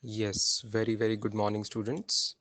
Yes, very, very good morning, students.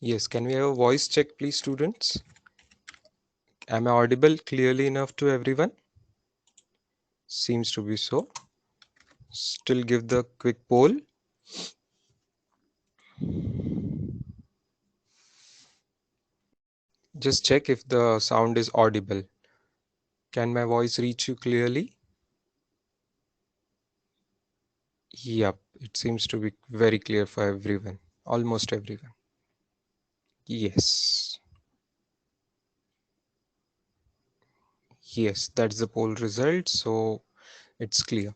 Yes, can we have a voice check, please, students? Am I audible clearly enough to everyone? Seems to be so. Still give the quick poll. Just check if the sound is audible. Can my voice reach you clearly? Yep, it seems to be very clear for everyone, almost everyone. Yes. Yes, that's the poll result, so it's clear.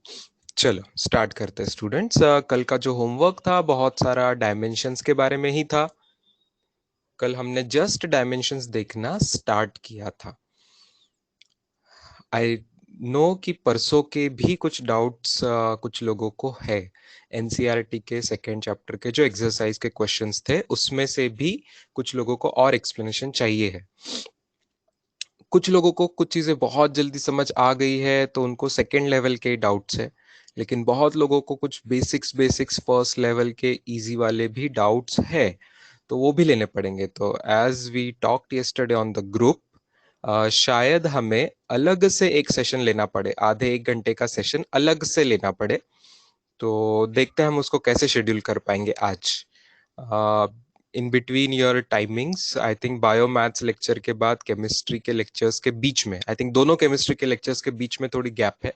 चलो start करते हैं students. कल का जो homework था बहुत सारा dimensions के बारे में ही था। कल हमने जस्ट डायमेंशंस देखना स्टार्ट किया था। आई नो कि परसों के भी कुछ डाउट्स कुछ लोगों को है। एनसीईआरटी के सेकेंड चैप्टर के जो एक्सरसाइज के क्वेश्चंस थे उसमें से भी कुछ लोगों को और एक्सप्लेनेशन चाहिए है। कुछ लोगों को कुछ चीजें बहुत जल्दी समझ आ गई है तो उनको सेकेंड लेवल के डाउट्स है, लेकिन बहुत लोगों को कुछ बेसिक्स बेसिक्स फर्स्ट लेवल के इजी वाले भी डाउट्स है, तो वो भी लेने पड़ेंगे। तो as we talked yesterday on the group, शायद हमें अलग से एक सेशन लेना पड़े, आधे एक घंटे का सेशन अलग से लेना पड़े। तो देखते हैं हम उसको कैसे शेड्यूल कर पाएंगे आज। In between your timings, I think bio maths lecture के बाद केमिस्ट्री के लेक्चर्स के बीच में, आई थिंक दोनों केमिस्ट्री के लेक्चर्स के बीच में थोड़ी गैप है,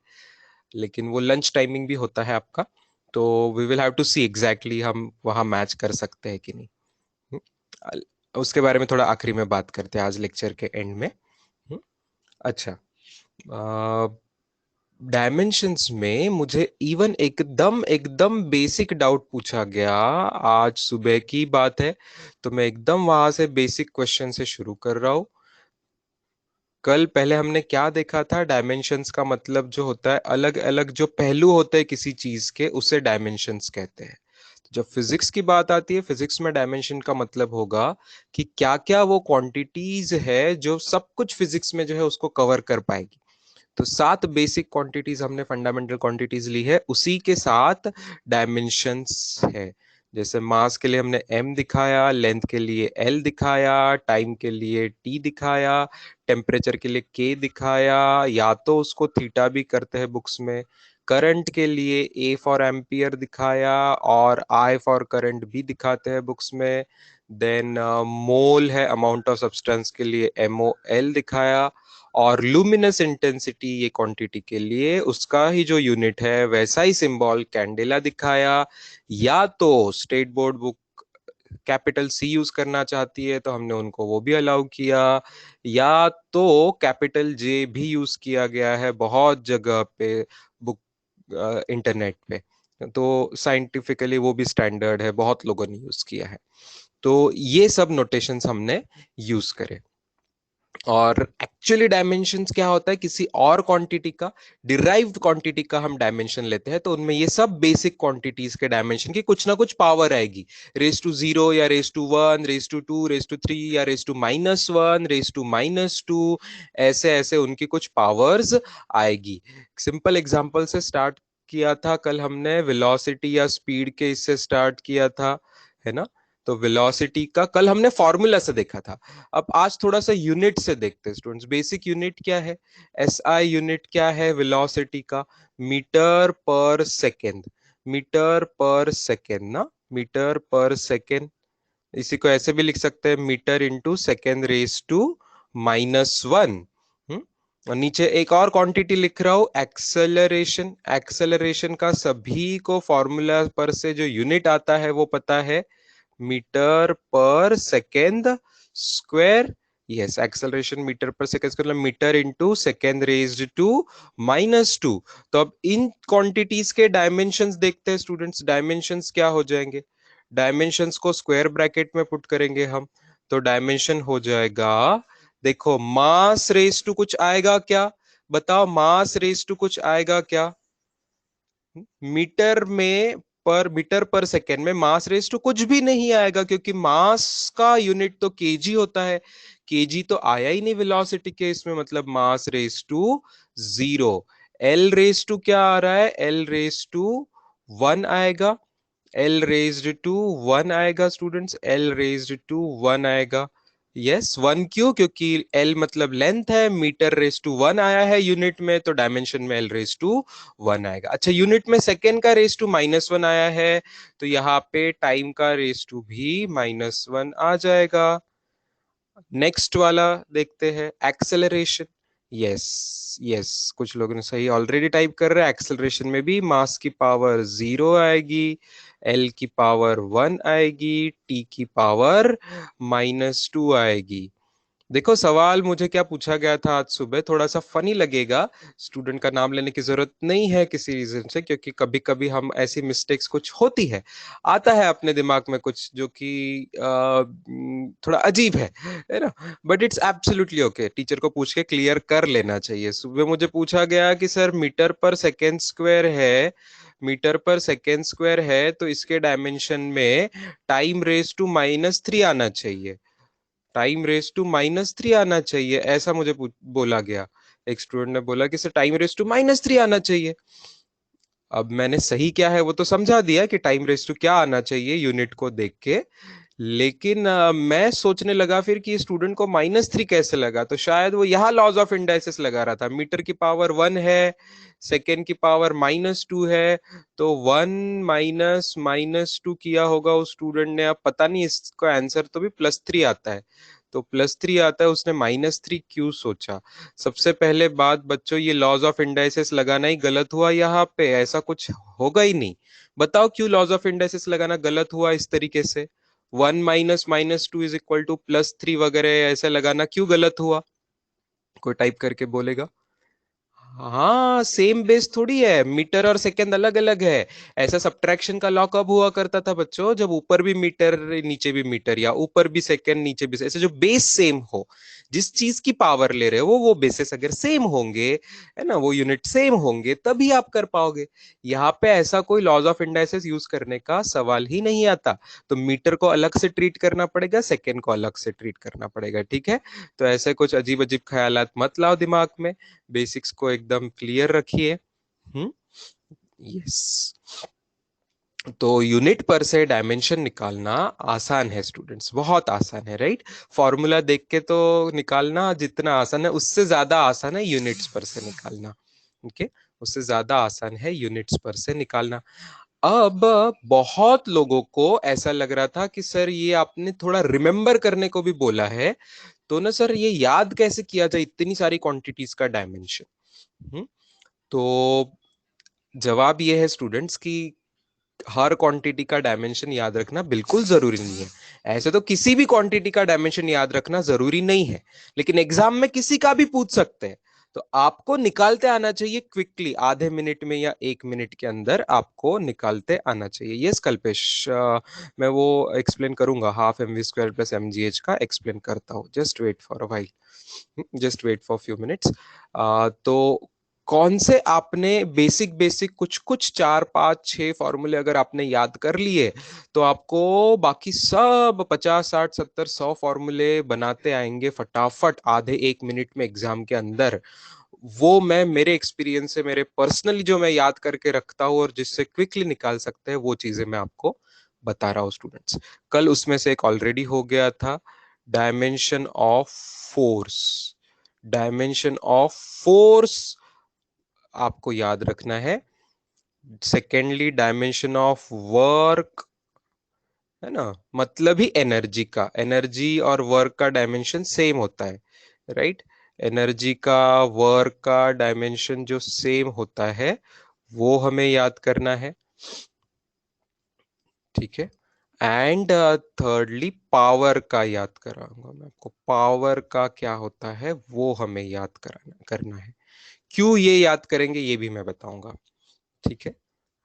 लेकिन वो लंच टाइमिंग भी होता है आपका, तो we will have to see exactly हम वहां मैच कर सकते हैं कि नहीं। उसके बारे में थोड़ा आखिरी में बात करते हैं आज लेक्चर के एंड में। अच्छा, डायमेंशंस में मुझे इवन एकदम एकदम बेसिक डाउट पूछा गया। आज सुबह की बात है, तो मैं एकदम वहां से बेसिक क्वेश्चन से शुरू कर रहा हूं। कल पहले हमने क्या देखा था? डायमेंशंस का मतलब जो होता है, अलग अलग जो पहलू होते हैं किसी चीज के, उसे डायमेंशंस कहते हैं। जब फिजिक्स की बात आती है, फिजिक्स में डायमेंशन का मतलब होगा कि क्या क्या वो क्वांटिटीज है जो सब कुछ फिजिक्स में जो है उसको कवर कर पाएगी। तो 7 बेसिक क्वांटिटीज हमने फंडामेंटल क्वांटिटीज ली है, उसी के साथ डायमेंशंस है। जैसे मास के लिए हमने m दिखाया, लेंथ के लिए l दिखाया, टाइम के लिए t दिखाया, टेम्परेचर के लिए k दिखाया, या तो उसको थीटा भी करते हैं बुक्स में। करंट के लिए a फॉर एम्पियर दिखाया और I फॉर करंट भी दिखाते हैं बुक्स में। देन मोल है अमाउंट ऑफ सब्सटेंस के लिए, MOL दिखाया। और लुमिनस इंटेंसिटी ये क्वांटिटी के लिए उसका ही जो यूनिट है वैसा ही सिंबल कैंडेला दिखाया। या तो state board book capital C use करना चाहती है तो हमने उनको वो भी अलाउ किया, या तो कैपिटल जे भी यूज किया गया है बहुत जगह पे बुक इंटरनेट पे। तो साइंटिफिकली वो भी स्टैंडर्ड है, बहुत लोगों ने यूज किया है। तो ये सब नोटेशंस हमने यूज करे। और एक्चुअली डायमेंशंस क्या होता है? किसी और क्वांटिटी का, डिराइव्ड क्वांटिटी का हम डायमेंशन लेते हैं तो उनमें ये सब बेसिक क्वांटिटीज के डायमेंशन की कुछ ना कुछ पावर आएगी। रेस टू 0 या raise to 1, raise to 2, raise to 3 या रेस टू -1, रेस टू -2, ऐसे ऐसे उनकी कुछ पावर्स आएगी। सिंपल एग्जांपल से स्टार्ट किया था कल हमने, वेलोसिटी या स्पीड के इससे स्टार्ट किया था, है ना? तो वेलोसिटी का कल हमने फॉर्मूला से देखा था, अब आज थोड़ा सा यूनिट से देखते हैं स्टूडेंट्स। बेसिक यूनिट क्या है, एसआई यूनिट क्या है वेलोसिटी का, metre per second, metre per second ना, मीटर पर सेकेंड। इसी को ऐसे भी लिख सकते हैं, metre into second raise to -1। और नीचे एक और क्वांटिटी लिख रहा हूं, एक्सेलरेशन। एक्सेलरेशन का सभी को फॉर्मूला पर से जो यूनिट आता है वो पता है, metre per second square. Yes, acceleration metre per second square, मतलब metre into second raised to -2। तो अब इन क्वांटिटीज के डायमेंशंस देखते हैं स्टूडेंट्स। डायमेंशंस क्या हो जाएंगे, डायमेंशंस को स्क्वायर ब्रैकेट में पुट करेंगे हम, तो डायमेंशन हो जाएगा, देखो मास रेज टू कुछ आएगा क्या, बताओ मास रेज टू कुछ आएगा क्या, मीटर में पर मीटर पर सेकेंड में मास रेज टू कुछ भी नहीं आएगा, क्योंकि मास का यूनिट तो केजी होता है, केजी तो आया ही नहीं वेलोसिटी के इसमें, मतलब mass raise to 0। L raise to क्या आ रहा है, एल रेज टू 1 आएगा, एल रेज्ड टू 1 आएगा स्टूडेंट्स, एल रेज्ड टू 1 आएगा। यस, 1 क्यों, क्योंकि एल मतलब लेंथ है, मीटर रेज टू 1 आया है यूनिट में, तो डायमेंशन में एल रेज टू 1 आएगा। अच्छा, यूनिट में सेकेंड का रेज टू -1 आया है, तो यहाँ पे टाइम का रेज टू भी -1 आ जाएगा। नेक्स्ट वाला देखते हैं, एक्सेलरेशन। यस, यस, कुछ लोगों ने सही ऑलरेडी टाइप कर रहे हैं। एक्सेलरेशन में भी मास की पावर 0 आएगी, एल की पावर 1 आएगी, टी की पावर -2 आएगी। देखो सवाल मुझे क्या पूछा गया था आज सुबह, थोड़ा सा फनी लगेगा, स्टूडेंट का नाम लेने की जरूरत नहीं है किसी रीजन से, क्योंकि कभी कभी हम ऐसी मिस्टेक्स कुछ होती आता है अपने दिमाग में कुछ जो कि थोड़ा अजीब है ना, but it's absolutely okay, teacher को पूछ के क्लियर कर लेना चाहिए। सुबह मुझे पूछा गया कि sir metre per second square है, मीटर पर सेकेंड स्क्वायर है, तो इसके डायमेंशन में टाइम रेज टू -3 आना चाहिए, टाइम रेज टू -3 आना चाहिए, ऐसा मुझे बोला गया। एक स्टूडेंट ने बोला कि सर टाइम रेज टू -3 आना चाहिए। अब मैंने सही क्या है वो तो समझा दिया कि टाइम रेज टू क्या आना चाहिए यूनिट को देख के, लेकिन मैं सोचने लगा फिर कि स्टूडेंट को -3 कैसे लगा, तो शायद वो यहाँ लॉज ऑफ इंडाइसिस लगा रहा था। मीटर की पावर 1 है, सेकेंड की पावर -2 है, तो 1 -2 किया होगा उस स्टूडेंट ने। अब पता नहीं, इसका आंसर तो भी +3 आता है, तो +3 आता है, उसने -3 क्यों सोचा। सबसे पहले बात बच्चों, ये लॉज ऑफ इंडाइसिस लगाना ही गलत हुआ यहाँ पे, ऐसा कुछ होगा ही नहीं। बताओ क्यों लॉज ऑफ इंडाइसिस लगाना गलत हुआ इस तरीके से, 1 -2 इज इक्वल टू +3 वगैरह ऐसे लगाना क्यों गलत हुआ, कोई टाइप करके बोलेगा। हाँ, सेम बेस थोड़ी है, मीटर और सेकंड अलग अलग है। ऐसा सब्ट्रैक्शन का लॉ कब हुआ करता था बच्चों, जब ऊपर भी मीटर नीचे भी मीटर, या ऊपर भी सेकंड नीचे भी, ऐसे जो बेस सेम हो, जिस चीज की पावर ले रहे हो वो बेसिस अगर सेम होंगे, है ना, वो यूनिट सेम होंगे, तभी आप कर पाओगे। यहाँ पे ऐसा कोई लॉज ऑफ इंडाइसिस यूज करने का सवाल ही नहीं आता, तो मीटर को अलग से ट्रीट करना पड़ेगा, सेकंड को अलग से ट्रीट करना पड़ेगा, ठीक है। तो ऐसे कुछ अजीब अजीब ख्यालात मत लाओ दिमाग में, बेसिक्स को एकदम क्लियर रखिए। हम्म, यस। तो यूनिट पर से डायमेंशन निकालना आसान है स्टूडेंट्स, बहुत आसान है, राइट। फॉर्मूला देख के तो निकालना जितना आसान है, उससे ज्यादा आसान है यूनिट्स पर से निकालना, ओके, उससे ज्यादा आसान है यूनिट्स पर से निकालना। अब बहुत लोगों को ऐसा लग रहा था कि सर ये आपने थोड़ा रिमेम्बर करने को भी बोला है, तो ना सर ये याद कैसे किया जाए इतनी सारी क्वांटिटीज का डायमेंशन। तो जवाब ये है स्टूडेंट्स कि हर क्वांटिटी का डायमेंशन याद रखना बिल्कुल जरूरी नहीं है। ऐसे तो किसी भी क्वांटिटी का डायमेंशन याद रखना जरूरी नहीं है, लेकिन एग्जाम में किसी का भी पूछ सकते हैं, तो आपको निकालते आना चाहिए क्विकली, आधे मिनट में या 1 मिनट के अंदर आपको निकालते आना चाहिए। यस कल्पेश, मैं वो एक्सप्लेन करूंगा, ½ mv² + mgh का एक्सप्लेन करता हूँ, just wait for a while, just wait for few minutes. तो कौन से आपने बेसिक बेसिक कुछ कुछ 4 5 6 फॉर्मूले अगर आपने याद कर लिए, तो आपको बाकी सब 50 60 70 100 फॉर्मूले बनाते आएंगे फटाफट आधे 1 मिनट में एग्जाम के अंदर। वो मैं मेरे एक्सपीरियंस से, मेरे पर्सनली जो मैं याद करके रखता हूँ और जिससे क्विकली निकाल सकते हैं, वो चीजें मैं आपको बता रहा हूँ स्टूडेंट्स। कल उसमें से एक ऑलरेडी हो गया था, dimension of force. Dimension of force आपको याद रखना है। सेकेंडली डायमेंशन ऑफ वर्क, है ना, मतलब ही एनर्जी का, एनर्जी और वर्क का डायमेंशन सेम होता है, राइट। एनर्जी का, वर्क का डायमेंशन जो सेम होता है वो हमें याद करना है, ठीक है। एंड थर्डली पावर का याद कराऊंगा मैं आपको, पावर का क्या होता है वो हमें याद कराना करना है। क्यों ये याद करेंगे ये भी मैं बताऊंगा, ठीक है।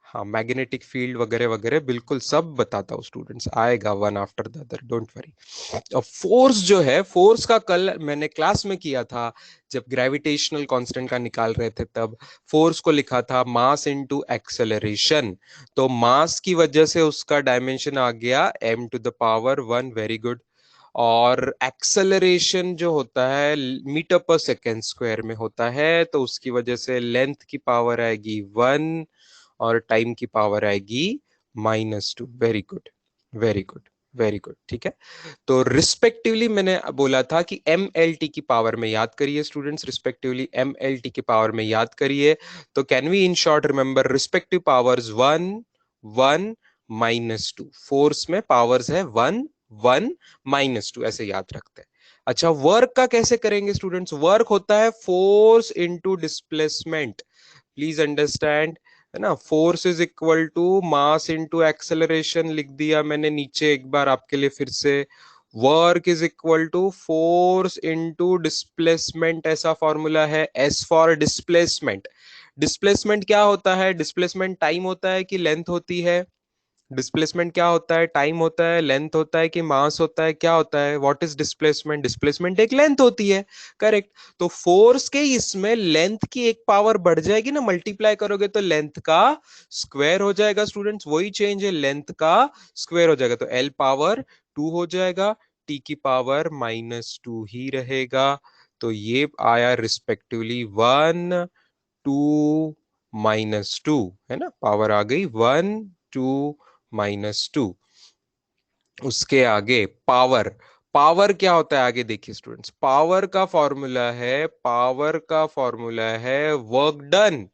हाँ, मैग्नेटिक फील्ड वगैरह वगैरह बिल्कुल सब बताता हूँ स्टूडेंट्स, आएगा one after the other, don't worry. अब फोर्स जो है, फोर्स का कल मैंने क्लास में किया था, जब ग्रेविटेशनल कांस्टेंट का निकाल रहे थे तब फोर्स को लिखा था मास इनटू एक्सेलरेशन। तो मास की वजह से उसका डायमेंशन आ गया m⁻1, वेरी गुड। और एक्सेलरेशन जो होता है मीटर पर सेकेंड स्क्वायर में होता है, तो उसकी वजह से लेंथ की पावर आएगी 1 और टाइम की पावर आएगी -2। Very good, very good, very good, ठीक है। तो रिस्पेक्टिवली मैंने बोला था कि एम एल टी की पावर में याद करिए students, respectively M L T की पावर में याद करिए। तो can we in short remember respective powers 1 1 -2, force में पावर्स है 1 1 -2, ऐसे याद रखते हैं। अच्छा, वर्क का कैसे करेंगे स्टूडेंट्स? वर्क होता है force into displacement, please understand, है ना। Force is equal to mass into acceleration, लिख दिया मैंने नीचे एक बार आपके लिए फिर से। Work is equal to force into displacement, ऐसा फॉर्मूला है, एस फॉर डिस्प्लेसमेंट। डिस्प्लेसमेंट क्या होता है? डिस्प्लेसमेंट टाइम होता है कि लेंथ होती है? डिस्प्लेसमेंट क्या होता है? टाइम होता है, लेंथ होता है कि मास होता है, क्या होता है? What is displacement? डिस्प्लेसमेंट एक लेंथ होती है, करेक्ट। तो फोर्स के इसमें लेंथ की एक पावर बढ़ जाएगी ना, मल्टीप्लाई करोगे तो लेंथ का स्क्वायर हो जाएगा स्टूडेंट्स, वही चेंज है, लेंथ का स्क्वायर हो जाएगा, तो एल पावर 2 हो जाएगा, टी की पावर -2 ही रहेगा। तो ये आया रिस्पेक्टिवली 1 2 -2, है ना, पावर आ गई 1 2 -2। उसके आगे पावर, पावर क्या होता है आगे देखिए स्टूडेंट्स, पावर का फॉर्मूला है, पावर का फॉर्मूला है work done,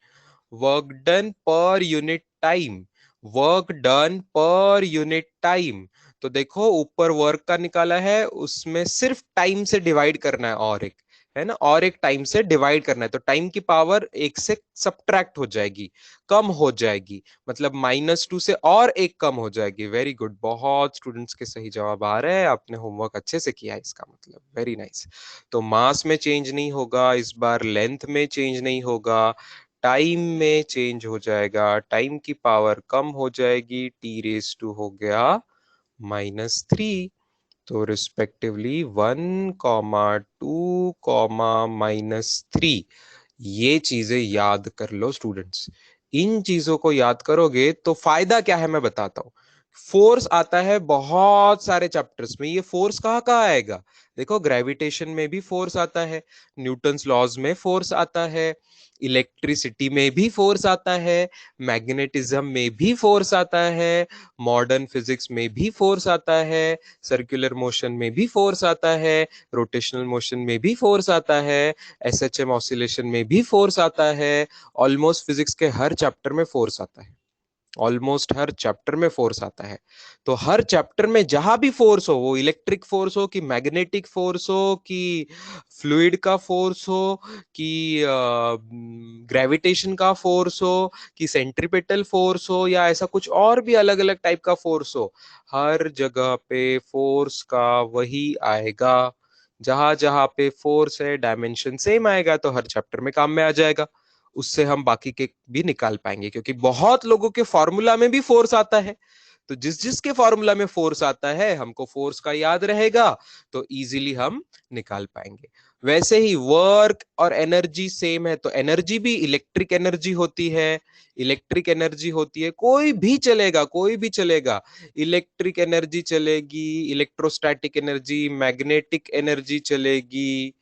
work done per unit time, work done per unit time. तो देखो ऊपर वर्क का निकाला है, उसमें सिर्फ टाइम से डिवाइड करना है, और एक है ना, और एक टाइम से डिवाइड करना है, तो टाइम की पावर एक से सब्ट्रैक्ट हो जाएगी, कम हो जाएगी, मतलब -2 से और एक कम हो जाएगी। वेरी गुड, बहुत स्टूडेंट्स के सही जवाब आ रहे हैं, आपने होमवर्क अच्छे से किया है, इसका मतलब वेरी नाइस। तो मास में चेंज नहीं होगा इस बार, लेंथ में चेंज नहीं होगा, टाइम में चेंज हो जाएगा, टाइम की पावर कम हो जाएगी, t⁻² हो गया -3। तो रिस्पेक्टिवली 1,2, -3, ये चीजें याद कर लो स्टूडेंट्स। इन चीजों को याद करोगे तो फायदा क्या है मैं बताता हूं। फोर्स आता है बहुत सारे चैप्टर्स में, ये फोर्स कहाँ कहाँ आएगा? देखो ग्रेविटेशन में भी फोर्स आता है, न्यूटन्स लॉज में फोर्स आता है, इलेक्ट्रिसिटी में भी फोर्स आता है, मैग्नेटिज्म में भी फोर्स आता है, मॉडर्न फिजिक्स में भी फोर्स आता है, सर्कुलर मोशन में भी फोर्स आता है, रोटेशनल मोशन में भी फोर्स आता है, एसएचएम ऑसिलेशन में भी फोर्स आता है। ऑलमोस्ट फिजिक्स के हर चैप्टर में फोर्स आता है, ऑलमोस्ट हर चैप्टर में फोर्स आता है। तो हर चैप्टर में जहां भी फोर्स हो, वो इलेक्ट्रिक फोर्स हो कि मैग्नेटिक फोर्स हो कि फ्लूइड का फोर्स हो कि ग्रेविटेशन का फोर्स हो कि सेंट्रीपेटल फोर्स हो या ऐसा कुछ और भी अलग अलग टाइप का फोर्स हो, हर जगह पे फोर्स का वही आएगा। जहां जहां पे फोर्स है डायमेंशन सेम आएगा, तो हर चैप्टर में काम में आ जाएगा, उससे हम बाकी के भी निकाल पाएंगे, क्योंकि बहुत लोगों के फॉर्मूला में भी फोर्स आता है। तो जिस जिसके फॉर्मूला में फोर्स आता है हमको फोर्स का याद रहेगा, तो इजीली हम निकाल पाएंगे। वैसे ही वर्क और एनर्जी सेम है, तो एनर्जी भी इलेक्ट्रिक एनर्जी होती है, इलेक्ट्रिक एनर्जी होती है, कोई भी चलेगा, कोई भी चलेगा, इलेक्ट्रिक एनर्जी चलेगी, इलेक्ट्रोस्टैटिक एनर्जी, मैग्नेटिक एनर्जी चलेगी,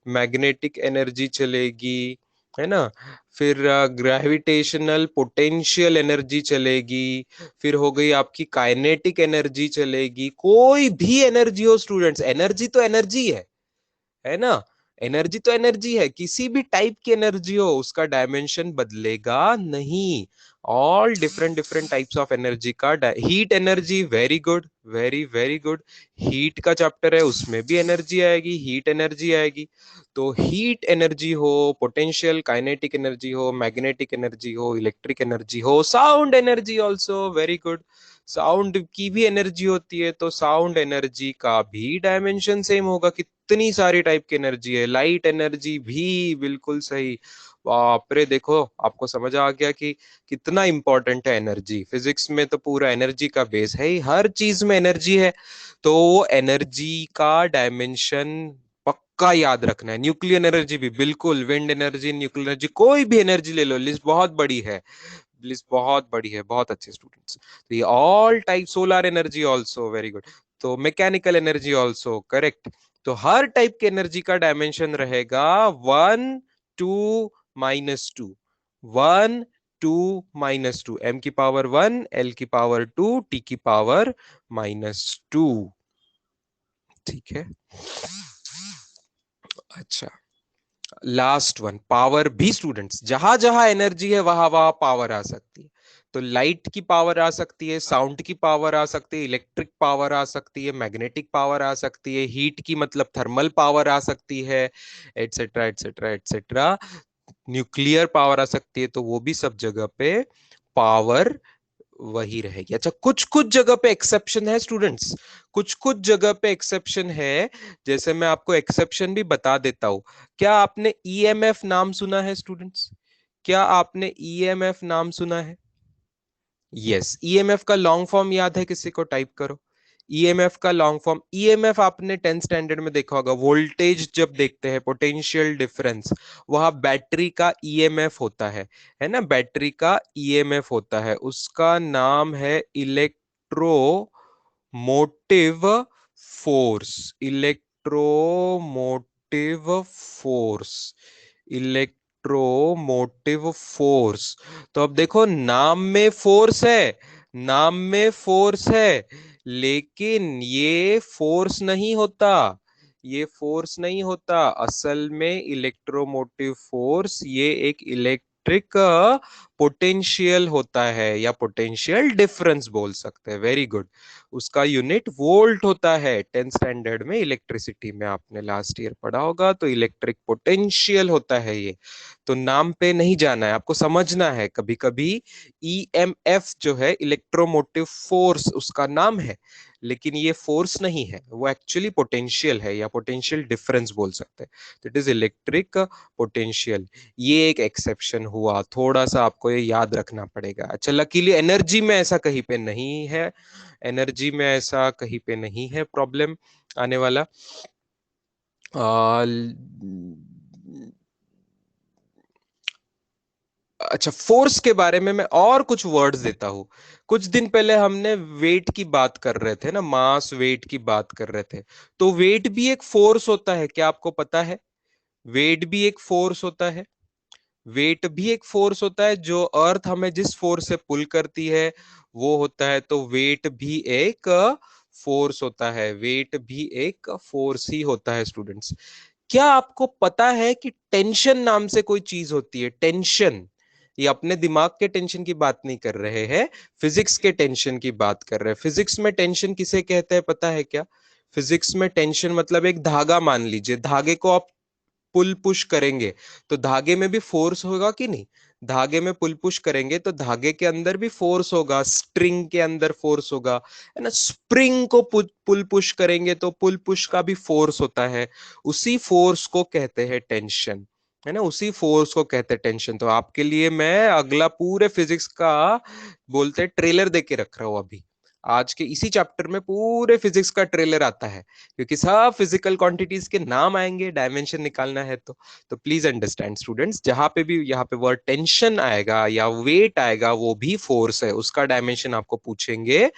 मैग्नेटिक एनर्जी चलेगी, है ना। फिर ग्रेविटेशनल पोटेंशियल एनर्जी चलेगी। फिर हो गई आपकी काइनेटिक एनर्जी चलेगी। कोई भी एनर्जी हो स्टूडेंट्स, एनर्जी तो एनर्जी है ना। एनर्जी तो एनर्जी है, किसी भी टाइप की एनर्जी हो उसका डायमेंशन बदलेगा नहीं। All different different types of energy का heat energy, very good, very very good. Heat का चैप्टर है, उसमें भी एनर्जी आएगी, हीट एनर्जी आएगी। तो हीट एनर्जी हो, पोटेंशियल काइनेटिक एनर्जी हो, मैग्नेटिक एनर्जी हो, इलेक्ट्रिक एनर्जी हो, sound energy also, very good. Sound की भी एनर्जी होती है, तो साउंड एनर्जी का भी डायमेंशन सेम होगा। कितनी सारी टाइप की एनर्जी है। लाइट एनर्जी भी बिल्कुल सही। बाप रे, देखो आपको समझ आ गया कि कितना इंपॉर्टेंट है एनर्जी। फिजिक्स में तो पूरा एनर्जी का बेस है ही, हर चीज में एनर्जी है। तो वो एनर्जी का डायमेंशन पक्का याद रखना है। न्यूक्लियर एनर्जी भी बिल्कुल, विंड एनर्जी, न्यूक्लियर एनर्जी, कोई भी एनर्जी ले लो, लिस्ट बहुत बड़ी है। लिस्ट बहुत बड़ी है, बहुत अच्छे स्टूडेंट्स। तो ये all type, solar energy also, very good. तो मैकेनिकल एनर्जी ऑल्सो करेक्ट। तो हर टाइप की एनर्जी का डायमेंशन रहेगा 1 2 - 2, 1 2 - 2, m⁻⁻1, l⁻², t⁻²। ठीक है। अच्छा, लास्ट वन, पावर भी स्टूडेंट्स, जहां जहां एनर्जी है वहां वहां पावर आ सकती है। तो लाइट की पावर आ सकती है, साउंड की पावर आ सकती है, इलेक्ट्रिक पावर आ सकती है, मैग्नेटिक पावर आ सकती है, हीट की मतलब थर्मल पावर आ सकती है, etcetera etcetera etcetera. Nuclear power आ सकती है। तो वो भी सब जगह पे पावर वही रहेगी। अच्छा, कुछ कुछ जगह पे एक्सेप्शन है स्टूडेंट्स, कुछ कुछ जगह पे एक्सेप्शन है। जैसे मैं आपको एक्सेप्शन भी बता देता हूं। क्या आपने ईएमएफ नाम सुना है स्टूडेंट्स? क्या आपने ईएमएफ नाम सुना है? यस, ईएमएफ का लॉन्ग फॉर्म याद है किसी को? टाइप करो ईएमएफ का लॉन्ग फॉर्म। ईएमएफ आपने 10th स्टैंडर्ड में देखा होगा, वोल्टेज जब देखते हैं, पोटेंशियल डिफरेंस, वहां बैटरी का ईएमएफ होता है ना, बैटरी का ईएमएफ होता है, उसका नाम है electro motive force. Electromotive force, electromotive force. तो अब देखो, नाम में फोर्स है, नाम में फोर्स है, लेकिन ये फोर्स नहीं होता, ये फोर्स नहीं होता। असल में इलेक्ट्रोमोटिव फोर्स ये एक इलेक्ट्रिक पोटेंशियल होता है, या पोटेंशियल डिफरेंस बोल सकते हैं। Very good. उसका यूनिट वोल्ट होता है। 10th स्टैंडर्ड में इलेक्ट्रिसिटी में आपने लास्ट ईयर पढ़ा होगा। तो इलेक्ट्रिक पोटेंशियल होता है ये। तो नाम पे नहीं जाना है, आपको समझना है। कभी कभी ईएमएफ जो है, इलेक्ट्रोमोटिव फोर्स, उसका नाम है, लेकिन ये फोर्स नहीं है, वो एक्चुअली पोटेंशियल है, या पोटेंशियल डिफरेंस बोल सकते हैं। तो इट इज इलेक्ट्रिक पोटेंशियल। ये एक एक्सेप्शन हुआ, थोड़ा सा आपको ये याद रखना पड़ेगा। अच्छा, लकीली एनर्जी में ऐसा कहीं पे नहीं है, एनर्जी में ऐसा कहीं पे नहीं है प्रॉब्लम आने वाला। आ, अच्छा, फोर्स के बारे में मैं और कुछ वर्ड्स देता हूं। कुछ दिन पहले हमने वेट की बात कर रहे थे ना, मास वेट की बात कर रहे थे। तो वेट भी एक फोर्स होता है, क्या आपको पता है? वेट भी एक फोर्स होता है। वेट भी एक फोर्स होता है। जो अर्थ हमें जिस फोर्स से पुल करती है वो होता है। तो वेट भी एक फोर्स होता है, वेट भी एक फोर्स ही होता है स्टूडेंट्स। क्या आपको पता है कि टेंशन नाम से कोई चीज होती है? टेंशन, ये अपने दिमाग के टेंशन की बात नहीं कर रहे हैं, फिजिक्स के टेंशन की बात कर रहे हैं। फिजिक्स में टेंशन किसे कहते हैं पता है क्या? फिजिक्स में टेंशन मतलब एक धागा, मान लीजिए धागे को आप पुल पुश करेंगे तो धागे में भी फोर्स होगा कि नहीं? धागे में पुल पुश करेंगे तो धागे के अंदर भी फोर्स होगा, स्ट्रिंग के अंदर फोर्स होगा, है ना। स्प्रिंग को पुल पुश करेंगे तो पुल पुश का भी फोर्स होता है। उसी फोर्स को कहते हैं टेंशन, है ना, उसी फोर्स को कहते हैं टेंशन। तो आपके लिए मैं अगला पूरे फिजिक्स का बोलते हैं ट्रेलर दे के रख रहा हूं अभी। आज के इसी चैप्टर में पूरे फिजिक्स का ट्रेलर आता है, क्योंकि सब फिजिकल क्वांटिटीज के नाम आएंगे, डायमेंशन निकालना है तो प्लीज अंडरस्टैंड स्टूडेंट्स, जहां पे भी यहाँ पे वर्ड टेंशन आएगा या वेट आएगा, वो भी फोर्स है। उसका डायमेंशन आपको पूछेंगे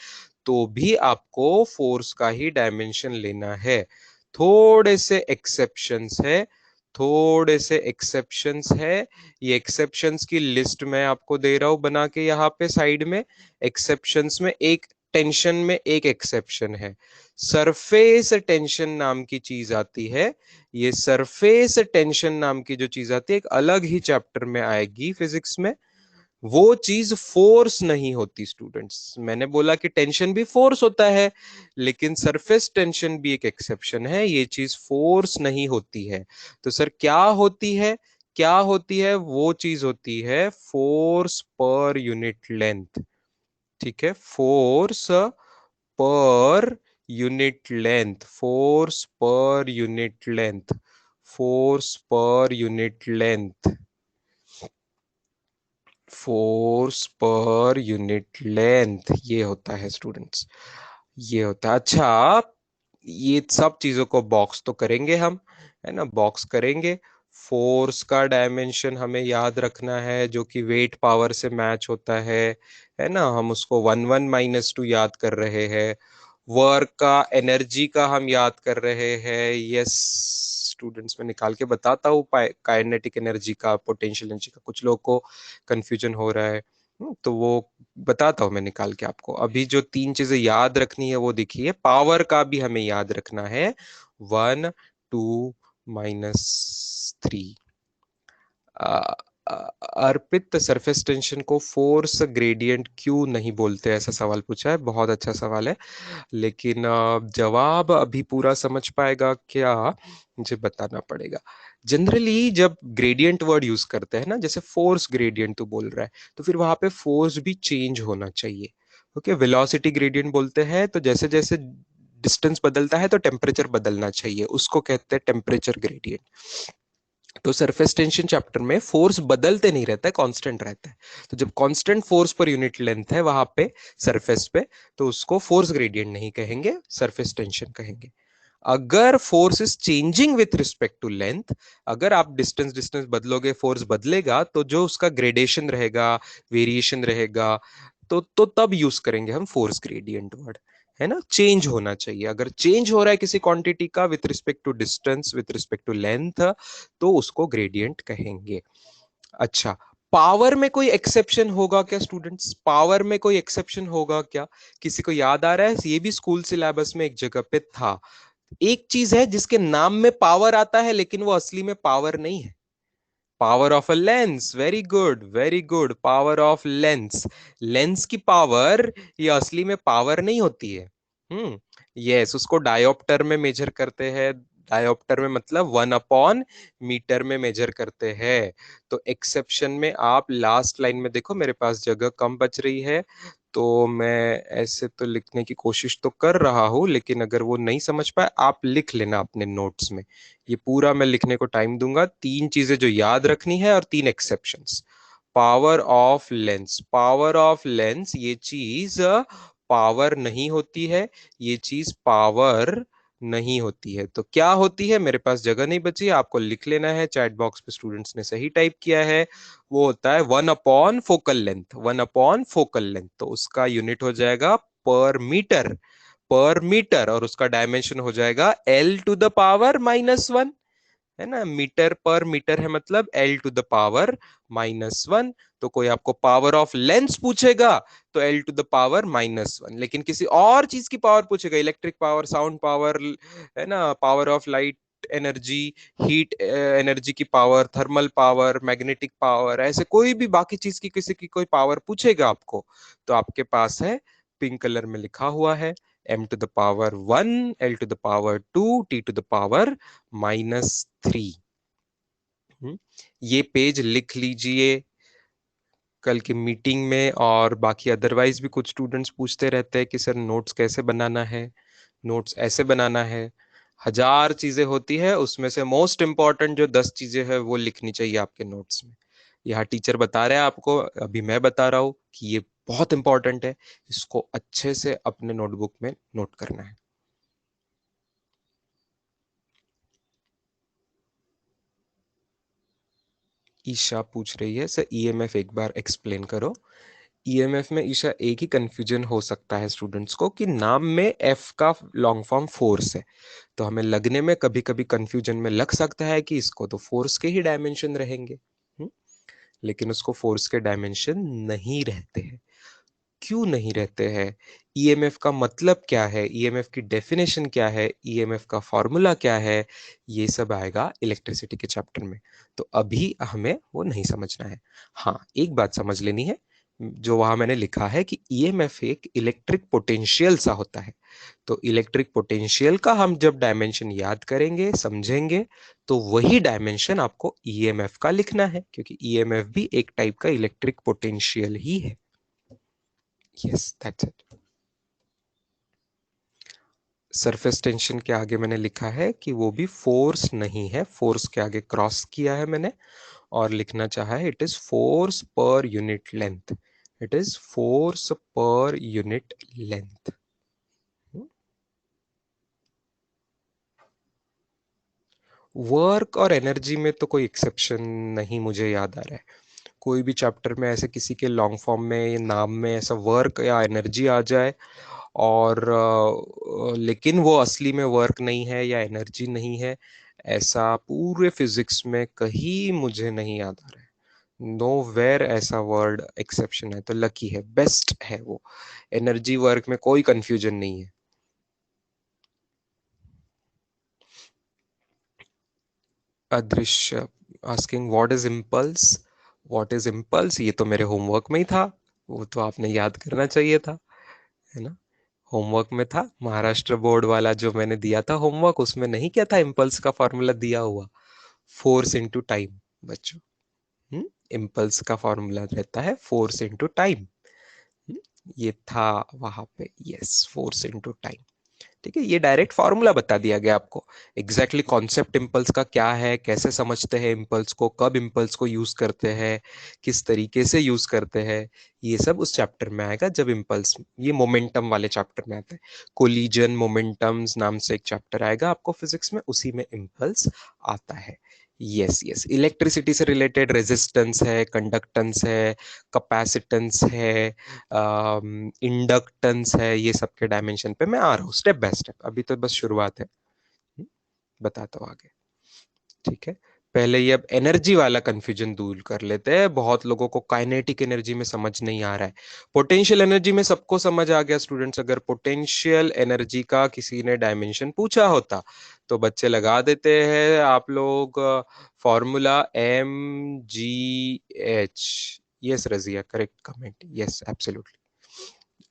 तो भी आपको फोर्स का ही डायमेंशन लेना है। थोड़े से एक्सेप्शंस है, थोड़े से एक्सेप्शंस है। ये एक्सेप्शंस की लिस्ट मैं आपको दे रहा हूं बना के यहाँ पे साइड में। एक्सेप्शंस में एक टेंशन में एक एक्सेप्शन है, सरफेस टेंशन नाम की चीज आती है। ये सरफेस टेंशन नाम की जो चीज आती है एक अलग ही चैप्टर में आएगी फिजिक्स में। वो चीज फोर्स नहीं होती स्टूडेंट्स। मैंने बोला कि टेंशन भी फोर्स होता है, लेकिन सरफेस टेंशन भी एक एक्सेप्शन है, ये चीज फोर्स नहीं होती है। तो सर क्या होती है? क्या होती है? वो चीज होती है फोर्स पर यूनिट लेंथ। ठीक है, force per unit length, force per unit length, force per unit length, force per unit length, ये होता है स्टूडेंट्स, ये होता है। अच्छा, ये सब चीजों को बॉक्स तो करेंगे हम, है ना, बॉक्स करेंगे। फोर्स का डायमेंशन हमें याद रखना है जो कि वेट पावर से मैच होता है ना, हम उसको 1 1 - 2 याद कर रहे हैं। वर्क का, एनर्जी का हम याद कर रहे हैं। यस स्टूडेंट्स, मैं निकाल के बताता हूँ काइनेटिक एनर्जी का, पोटेंशियल एनर्जी का, कुछ लोगों को कंफ्यूजन हो रहा है। तो वो बताता हूँ मैं निकाल के आपको। अभी जो तीन चीजें याद रखनी है वो देखिए, पावर का भी हमें याद रखना है, 1 2 - 3। अर्पित, सरफेस टेंशन को फोर्स ग्रेडियंट क्यों नहीं बोलते, ऐसा सवाल पूछा है। बहुत अच्छा सवाल है, लेकिन जवाब अभी पूरा समझ पाएगा क्या, मुझे बताना पड़ेगा। जनरली जब ग्रेडियंट वर्ड यूज करते हैं ना, जैसे फोर्स ग्रेडियंट तो बोल रहा है, तो फिर वहां पे फोर्स भी चेंज होना चाहिए। ओके, वेलोसिटी ग्रेडियंट बोलते हैं तो जैसे जैसे डिस्टेंस बदलता है तो टेम्परेचर बदलना चाहिए, उसको कहते हैं टेम्परेचर ग्रेडियंट। तो सरफेस टेंशन चैप्टर में फोर्स बदलते नहीं रहता है, कांस्टेंट रहता है। तो जब constant force per unit length है वहां पे सरफेस पे, तो उसको फोर्स ग्रेडियंट नहीं कहेंगे, सरफेस टेंशन कहेंगे। अगर force is changing with respect to length, अगर आप डिस्टेंस डिस्टेंस बदलोगे फोर्स बदलेगा, तो जो उसका ग्रेडेशन रहेगा, वेरिएशन रहेगा, तो तब यूज करेंगे हम फोर्स ग्रेडियंट वर्ड, है ना। चेंज होना चाहिए, अगर चेंज हो रहा है किसी क्वांटिटी का with respect to distance, with respect to length, तो उसको ग्रेडियंट कहेंगे। अच्छा, पावर में कोई एक्सेप्शन होगा क्या स्टूडेंट्स? पावर में कोई एक्सेप्शन होगा क्या? किसी को याद आ रहा है? ये भी स्कूल सिलेबस में एक जगह पे था। एक चीज है जिसके नाम में पावर आता है लेकिन वो असली में पावर नहीं है। Power of a lens, very good very good, power of lens. Lens की पावर ये असली में पावर नहीं होती है। यस, उसको डायोप्टर में मेजर करते हैं। डायोप्टर में मतलब 1/मीटर में मेजर करते हैं। तो एक्सेप्शन में आप लास्ट लाइन में देखो, मेरे पास जगह कम बच रही है, तो मैं ऐसे तो लिखने की कोशिश तो कर रहा हूं, लेकिन अगर वो नहीं समझ पाए आप लिख लेना अपने नोट्स में। ये पूरा मैं लिखने को टाइम दूंगा। तीन चीजें जो याद रखनी है और तीन exceptions. Power of lens, power of lens ये चीज पावर नहीं होती है, ये चीज पावर नहीं होती है। तो क्या होती है? मेरे पास जगह नहीं बची, आपको लिख लेना है, चैट बॉक्स पे स्टूडेंट्स ने सही टाइप किया है। वो होता है 1/फोकल लेंथ, 1/फोकल लेंथ। तो उसका यूनिट हो जाएगा पर मीटर, पर मीटर, और उसका डायमेंशन हो जाएगा L⁻⁻1, है ना। मीटर पर मीटर है मतलब L⁻⁻1। तो कोई आपको पावर ऑफ लेंस पूछेगा तो L⁻⁻1, लेकिन किसी और चीज की पावर पूछेगा, इलेक्ट्रिक पावर, साउंड पावर, है ना, power of light energy, heat energy की power, thermal power, magnetic power, ऐसे कोई भी बाकी चीज की किसी की कोई पावर पूछेगा आपको, तो आपके पास है, पिंक कलर में लिखा हुआ है, m⁻1, L⁻2, T⁻−3। ये पेज लिख लीजिए कल की मीटिंग में। और बाकी अदरवाइज भी कुछ स्टूडेंट्स पूछते रहते हैं कि सर नोट्स कैसे बनाना है, नोट्स ऐसे बनाना है। हजार चीजें होती है, उसमें से मोस्ट इंपॉर्टेंट जो 10 चीजें हैं वो लिखनी चाहिए आपके नोट्स में। यहाँ टीचर बता रहे हैं आपको, अभी मैं बता रहा हूँ कि ये बहुत इंपॉर्टेंट है, इसको अच्छे से अपने नोटबुक में नोट करना है। ईशा पूछ रही है सर ईएमएफ एक बार एक्सप्लेन करो। ईएमएफ में ईशा एक ही कंफ्यूजन हो सकता है स्टूडेंट्स को कि नाम में एफ का लॉन्ग फॉर्म फोर्स है, तो हमें लगने में कभी कभी कंफ्यूजन में लग सकता है कि इसको तो फोर्स के ही डायमेंशन रहेंगे। लेकिन उसको फोर्स के डायमेंशन नहीं रहते हैं। क्यों नहीं रहते हैं? ईएमएफ का मतलब क्या है, ईएमएफ की डेफिनेशन क्या है, ईएमएफ का फॉर्मूला क्या है, ये सब आएगा इलेक्ट्रिसिटी के चैप्टर में। तो अभी हमें वो नहीं समझना है। हाँ, एक बात समझ लेनी है, जो वहां मैंने लिखा है कि ईएमएफ एक इलेक्ट्रिक पोटेंशियल सा होता है। तो इलेक्ट्रिक पोटेंशियल का हम जब डायमेंशन याद करेंगे, समझेंगे, तो वही डायमेंशन आपको ईएमएफ का लिखना है, क्योंकि ईएमएफ भी एक टाइप का इलेक्ट्रिक पोटेंशियल ही है। Yes, that's it. Surface tension के आगे मैंने लिखा है कि वो भी फोर्स नहीं है, फोर्स के आगे क्रॉस किया है मैंने और लिखना चाहा है it is force per unit length. It is force per unit length. Work और एनर्जी में तो कोई एक्सेप्शन नहीं मुझे याद आ रहा है। कोई भी चैप्टर में ऐसे किसी के लॉन्ग फॉर्म में या नाम में ऐसा वर्क या एनर्जी आ जाए और लेकिन वो असली में वर्क नहीं है या एनर्जी नहीं है, ऐसा पूरे फिजिक्स में कहीं मुझे नहीं याद आ रहा है। नो वेयर ऐसा वर्ड एक्सेप्शन है, तो लकी है, बेस्ट है वो। एनर्जी वर्क में कोई कंफ्यूजन नहीं है। अदृश्य asking what is impulse. What is impulse, ये तो मेरे होमवर्क में ही था, वो तो आपने याद करना चाहिए था, है ना? होमवर्क में था, महाराष्ट्र बोर्ड वाला जो मैंने दिया था होमवर्क, उसमें नहीं क्या था इम्पल्स का फॉर्मूला दिया हुआ? फोर्स इंटू टाइम बच्चों। इम्पल्स का फॉर्मूला रहता है फोर्स इंटू टाइम। ये था वहां पे, यस, फोर्स इंटू टाइम। ठीक है, ये डायरेक्ट फॉर्मूला बता दिया गया आपको। एग्जैक्टली कॉन्सेप्ट इम्पल्स का क्या है, कैसे समझते हैं इम्पल्स को, कब इम्पल्स को यूज करते हैं, किस तरीके से यूज करते हैं, ये सब उस चैप्टर में आएगा जब इम्पल्स, ये मोमेंटम वाले चैप्टर में आता है। कोलिजन मोमेंटम्स नाम से एक चैप्टर आएगा आपको फिजिक्स में, उसी में इम्पल्स आता है। यस यस, इलेक्ट्रिसिटी से रिलेटेड रेजिस्टेंस है, कंडक्टेंस है, कैपेसिटेंस है, इंडक्टेंस है, ये सब के डायमेंशन पे मैं आ रहा हूँ स्टेप बाय स्टेप, अभी तो बस शुरुआत है। बताता हूँ आगे। ठीक है, पहले ये अब एनर्जी वाला कंफ्यूजन दूर कर लेते हैं। बहुत लोगों को काइनेटिक एनर्जी में समझ नहीं आ रहा है। पोटेंशियल एनर्जी में सबको समझ आ गया स्टूडेंट्स। अगर पोटेंशियल एनर्जी का किसी ने डायमेंशन पूछा होता तो बच्चे लगा देते हैं आप लोग formula mgh। Yes Razia, correct comment, yes absolutely.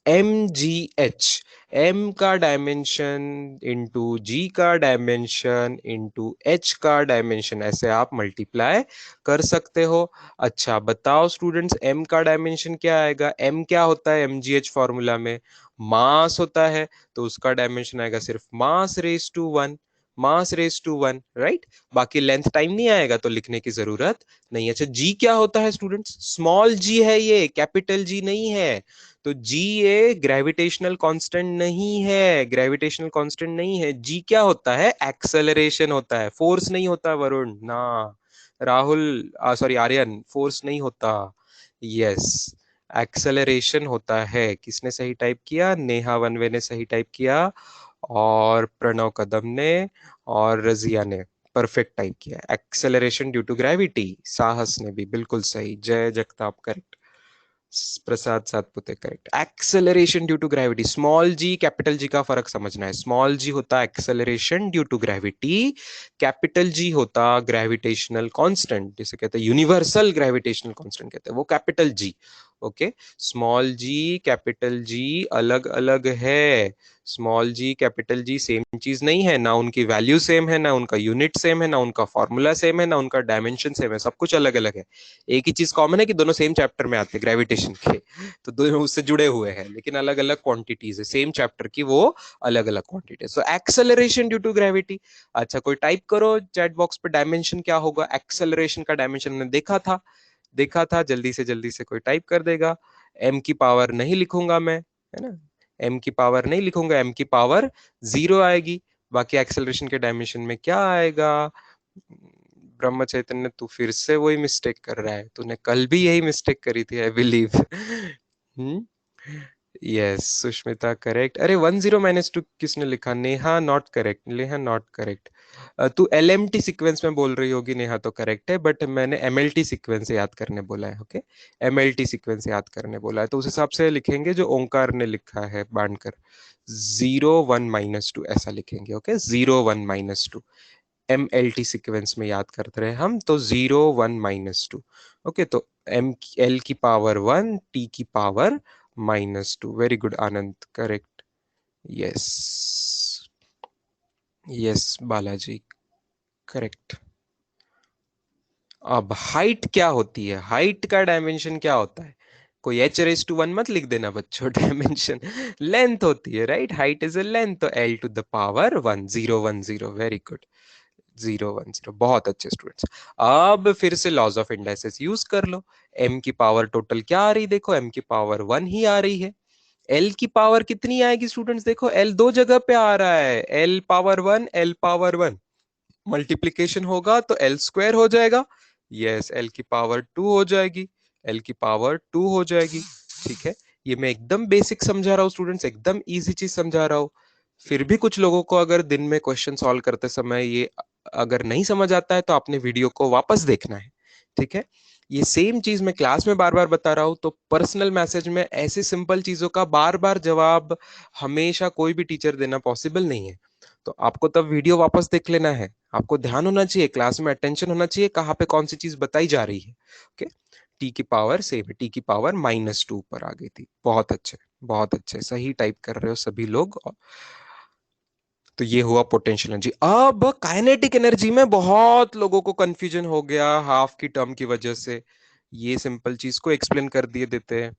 mgh, m का डायमेंशन इंटू g का डायमेंशन इंटू h का डायमेंशन, ऐसे आप मल्टीप्लाई कर सकते हो। अच्छा बताओ स्टूडेंट्स, m का डायमेंशन क्या आएगा? m क्या होता है mgh फॉर्मूला में? मास होता है, तो उसका डायमेंशन आएगा सिर्फ mass raise to one. Mass raise to one, right. बाकी लेंथ टाइम नहीं आएगा तो लिखने की जरूरत नहीं। अच्छा जी क्या होता है स्टूडेंट्स? स्मॉल जी है, ये कैपिटल जी नहीं है। तो जी ये ग्रेविटेशनल कांस्टेंट नहीं है, ग्रेविटेशनल कांस्टेंट नहीं है। जी क्या होता है? एक्सेलरेशन होता है, फोर्स नहीं होता वरुण ना। राहुल, सॉरी आर्यन, फोर्स नहीं होता। यस, एक्सेलरेशन होता है। किसने सही टाइप किया? नेहा वनवे ने सही टाइप किया, और प्रणव कदम ने, और रजिया ने परफेक्ट टाइप किया। Acceleration due to gravity. Sahas ने भी बिल्कुल सही। Jay Jagtap correct. Prasad Satpute correct. Acceleration due to gravity, small G capital G का फर्क समझना है। स्मॉल जी होता acceleration due to gravity, capital G होता ग्रेविटेशनल कांस्टेंट, जिसे कहते हैं यूनिवर्सल ग्रेविटेशनल कांस्टेंट कहते हैं, वो capital G. Okay, small G capital जी अलग अलग है। स्मॉल जी कैपिटल जी सेम चीज नहीं है, ना उनकी वैल्यू सेम है, ना उनका यूनिट सेम है, ना उनका फॉर्मूला सेम है, ना उनका डायमेंशन सेम है, सब कुछ अलग अलग है। एक ही चीज कॉमन है कि दोनों सेम चैप्टर में आते हैं ग्रेविटेशन के, तो दोनों उससे जुड़े हुए हैं, लेकिन अलग अलग क्वांटिटीज है सेम चैप्टर की, वो अलग अलग quantity. So acceleration due to gravity. अच्छा कोई टाइप करो चैट बॉक्स पे, डायमेंशन क्या होगा? एक्सेलरेशन का डायमेंशन हमने देखा था, देखा था, जल्दी से कोई टाइप कर देगा। एम की पावर नहीं लिखूंगा मैं, है ना, एम की पावर नहीं लिखूंगा, एम की पावर जीरो आएगी। बाकी एक्सेलरेशन के डायमेंशन में क्या आएगा? ब्रह्म चैतन्य, तू फिर से वही मिस्टेक कर रहा है, तूने कल भी यही मिस्टेक करी थी I believe. Hmm. Yes Sushmita correct. अरे 10 - 2 किसने लिखा? Neha not correct, Neha not correct. तू एलएमटी सीक्वेंस में बोल रही होगी नेहा, तो करेक्ट है, बट मैंने एमएलटी सीक्वेंस याद करने बोला है। ओके, एमएलटी सीक्वेंस याद करने बोला है, तो उस हिसाब से लिखेंगे जो ओंकार ने लिखा है बांधकर। 0 1 - 2 ऐसा लिखेंगे। ओके, 0 1 - 2 एमएलटी सीक्वेंस में याद करते रहे हम, तो 0 1 - 2। ओके, तो एम एल की पावर 1, टी की power -2। Very good Anand, correct. Yes, yes Balaji, correct. अब हाइट क्या होती है? हाइट का डायमेंशन क्या होता है? कोई h⁻1 मत लिख देना बच्चों। डायमेंशन लेंथ होती है, right? Height is a length, तो l⁻1, 0 1 0। Very good, 0 1 0। बहुत अच्छे स्टूडेंट्स। अब फिर से लॉज ऑफ इंडाइसेस यूज कर लो। m की पावर टोटल क्या आ रही? देखो m की पावर 1 ही आ रही है। l की पावर कितनी आएगी स्टूडेंट्स? देखो l दो जगह पे आ रहा है, l power 1, l power 1। Multiplication होगा तो एल स्क्वायर हो जाएगा। यस, एल की पावर 2 हो जाएगी, एल की पावर 2 हो जाएगी। ठीक है, ये मैं एकदम बेसिक समझा रहा हूँ स्टूडेंट्स, एकदम इजी चीज समझा रहा हूँ। फिर भी कुछ लोगों को अगर दिन में क्वेश्चन सॉल्व करते समय ये अगर नहीं समझ आता है, तो आपने वीडियो को वापस देखना है। ठीक है, ये सेम चीज मैं क्लास में बार बार बता रहा हूं, तो पर्सनल मैसेज में ऐसी सिंपल चीजों का बार बार जवाब हमेशा कोई भी टीचर देना पॉसिबल नहीं है। तो आपको तब वीडियो वापस देख लेना है, आपको ध्यान होना चाहिए, क्लास में अटेंशन होना चाहिए, कहाँ पे कौन सी चीज बताई जा रही है। ओके, टी की पावर सेम है, टी की पावर -2 पर आ गई थी। बहुत अच्छे, बहुत अच्छे, सही टाइप कर रहे हो सभी लोग। तो ये हुआ पोटेंशियल एनर्जी। अब काइनेटिक एनर्जी में बहुत लोगों को कंफ्यूजन हो गया हाफ की टर्म की वजह से। ये सिंपल चीज को एक्सप्लेन कर दिए देते हैं।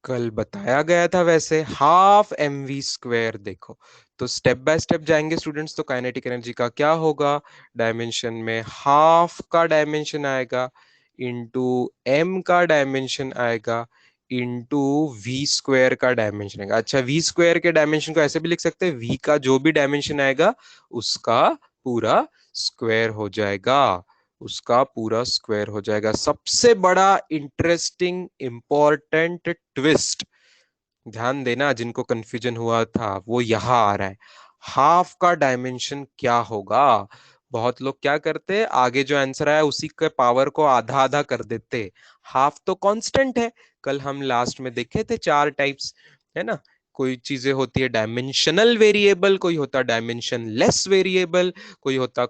कल बताया गया था वैसे, हाफ mv² देखो, तो स्टेप बाय स्टेप जाएंगे स्टूडेंट्स। तो काइनेटिक एनर्जी का क्या होगा? डायमेंशन में हाफ का डायमेंशन आएगा, इंटू m का डायमेंशन आएगा, इंटू v² का डायमेंशन आएगा। अच्छा, v² के डायमेंशन को ऐसे भी लिख सकते हैं, v का जो भी डायमेंशन आएगा उसका पूरा स्क्वायर हो जाएगा, उसका पूरा स्क्वायर हो जाएगा। सबसे बड़ा इंटरेस्टिंग इंपॉर्टेंट ट्विस्ट, ध्यान देना, जिनको कंफ्यूजन हुआ था वो यहां आ रहा है। हाफ का डायमेंशन क्या होगा? बहुत लोग क्या करते हैं, आगे जो आंसर आया उसी के पावर को आधा आधा कर देते। हाफ तो कांस्टेंट है, कल हम लास्ट में देखे थे 4 टाइप्स, है ना? कोई चीजें होती है डायमेंशनल वेरिएबल, कोई होता डायमेंशन लेस वेरिएबल, कोई होता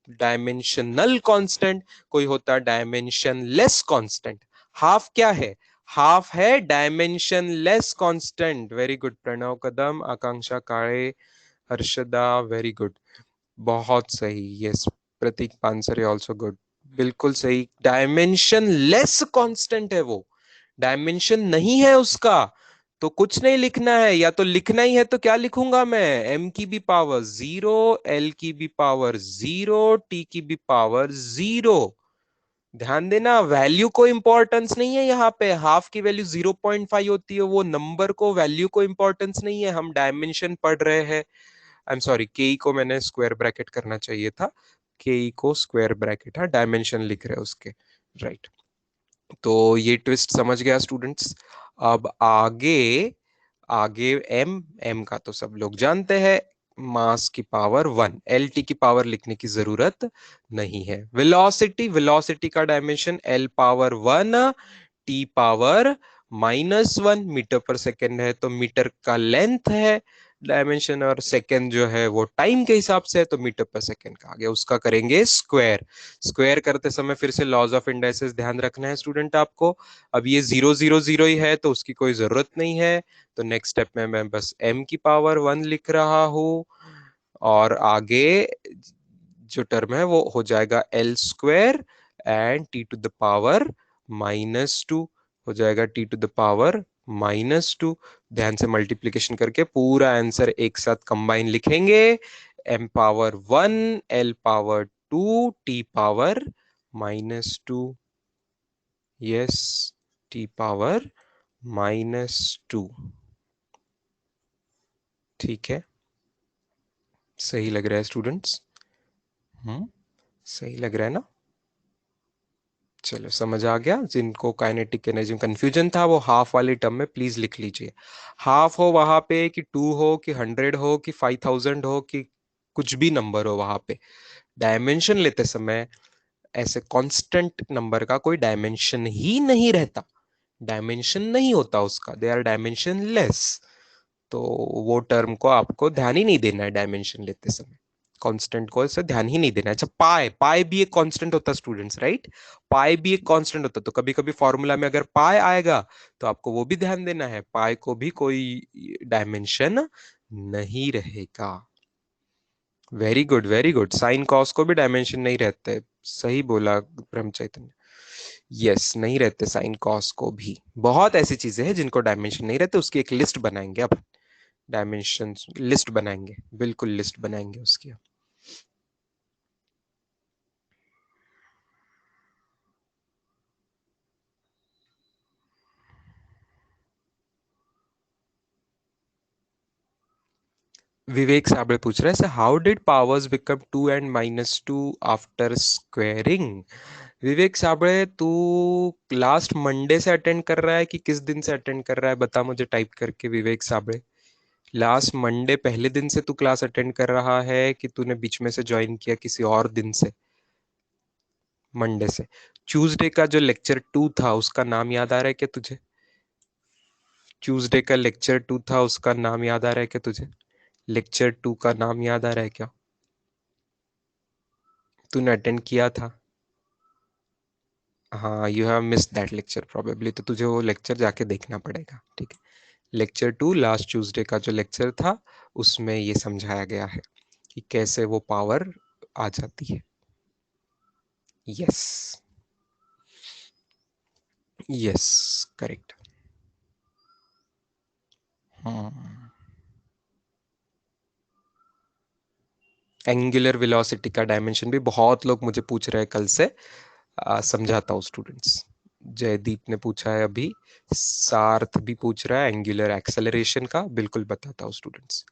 डायमेंशनल कांस्टेंट, कोई होता डायमेंशन लेस कांस्टेंट। हाफ क्या है? हाफ है dimensionless constant. Very good Pranav Kadam, Akanksha Kale, Harshada, very good, बहुत सही। Yes, Pratik Pansare also good, बिल्कुल सही। डायमेंशन लेस कांस्टेंट है वो, डायमेंशन नहीं है उसका, तो कुछ नहीं लिखना है। या तो लिखना ही है तो क्या लिखूंगा मैं? m की भी पावर 0, l की भी पावर 0, t की भी पावर 0। ध्यान देना, वैल्यू को इंपॉर्टेंस नहीं है यहाँ पे। हाफ की वैल्यू 0.5 होती है, वो नंबर को, वैल्यू को इंपॉर्टेंस नहीं है, हम डायमेंशन पढ़ रहे हैं। आई एम सॉरी, के को मैंने स्क्वायर ब्रैकेट करना चाहिए था, के को स्क्वायर ब्रैकेट, हाँ डायमेंशन लिख रहे हैं उसके, राइट। तो ये ट्विस्ट समझ गया स्टूडेंट्स। अब आगे, आगे एम, एम का तो सब लोग जानते हैं, मास की पावर 1, एल टी की पावर लिखने की जरूरत नहीं है। वेलोसिटी, वेलोसिटी का dimension L power 1, T power -1। Metre per second है तो मीटर का लेंथ है डायमेंशन, और सेकेंड जो है वो टाइम के हिसाब से है, तो मीटर पर सेकेंड का आ गया, उसका करेंगे स्क्वायर। स्क्वायर करते समय फिर से लॉज ऑफ इंडाइसेस ध्यान रखना है स्टूडेंट आपको। अब ये 0 0 0 ही है तो उसकी कोई जरूरत नहीं है, तो नेक्स्ट स्टेप में मैं बस m की पावर 1 लिख रहा हूं, और आगे जो टर्म है वो हो जाएगा l² एंड t⁻⁻2 हो जाएगा, t⁻⁻2। ध्यान से मल्टीप्लीकेशन करके पूरा आंसर एक साथ कंबाइन लिखेंगे, m power 1, l power 2, t power -2। Yes, t power -2। ठीक है, सही लग रहा है स्टूडेंट्स? हम्म, सही लग रहा है ना? चलो समझ आ गया। जिनको काइनेटिक एनर्जी में कंफ्यूजन था वो हाफ वाली टर्म में प्लीज लिख लीजिए। हाफ हो वहां पे कि 2 हो कि 100 हो कि 5000 हो कि कुछ भी नंबर हो, वहां पे डायमेंशन लेते समय ऐसे कांस्टेंट नंबर का कोई डायमेंशन ही नहीं रहता। डायमेंशन नहीं होता उसका, दे आर डायमेंशन लेस। तो वो टर्म को आपको ध्यान ही नहीं देना है डायमेंशन लेते समय। कांस्टेंट को ऐसे ध्यान ही नहीं देना है। अच्छा, पाई पाई भी एक कांस्टेंट होता है स्टूडेंट्स, राइट? पाई भी एक कांस्टेंट होता है, तो कभी कभी फॉर्मूला में अगर पाई आएगा तो आपको वो भी ध्यान देना है, पाई को भी कोई डायमेंशन नहीं रहेगा। Very good very good. Sine cos को भी डायमेंशन नहीं रहते। सही बोला ब्रह्म चैतन्य। यस, नहीं रहते साइन कॉस को भी। बहुत ऐसी चीजें हैं जिनको डायमेंशन नहीं रहते, उसकी एक लिस्ट बनाएंगे अब। डायमेंशन लिस्ट बनाएंगे, बिल्कुल लिस्ट बनाएंगे उसकी। विवेक साबळे पूछ रहे हैं, how did powers become 2 and -2 after squaring? Vivek Sable, तू लास्ट मंडे से अटेंड कर रहा है कि किस दिन से अटेंड कर रहा है, बता मुझे टाइप करके। विवेक साबळे, लास्ट मंडे पहले दिन से तू क्लास अटेंड कर रहा है कि तूने बीच में से ज्वाइन किया किसी और दिन से? मंडे से। ट्यूसडे का जो लेक्चर 2 था उसका नाम याद आ रहा है क्या तुझे? ट्यूसडे का लेक्चर 2 था, उसका नाम याद आ रहा है क्या तुझे? लेक्चर 2 का नाम याद आ रहा है क्या? तूने अटेंड किया था? हाँ, you have miss that lecture probably, तो तुझे वो लेक्चर जाके देखना पड़ेगा, ठीक है? लेक्चर 2 लास्ट ट्यूसडे का जो लेक्चर था उसमें ये समझाया गया है कि कैसे वो पावर आ जाती है। Yes, yes, correct. हाँ, एंगुलर वेलोसिटी का डायमेंशन भी बहुत लोग मुझे पूछ रहे हैं कल से। समझाता हूँ स्टूडेंट्स। जयदीप ने पूछा है अभी, सार्थ भी पूछ रहा है एंगुलर एक्सेलरेशन का, बिल्कुल बताता हूँ स्टूडेंट्स।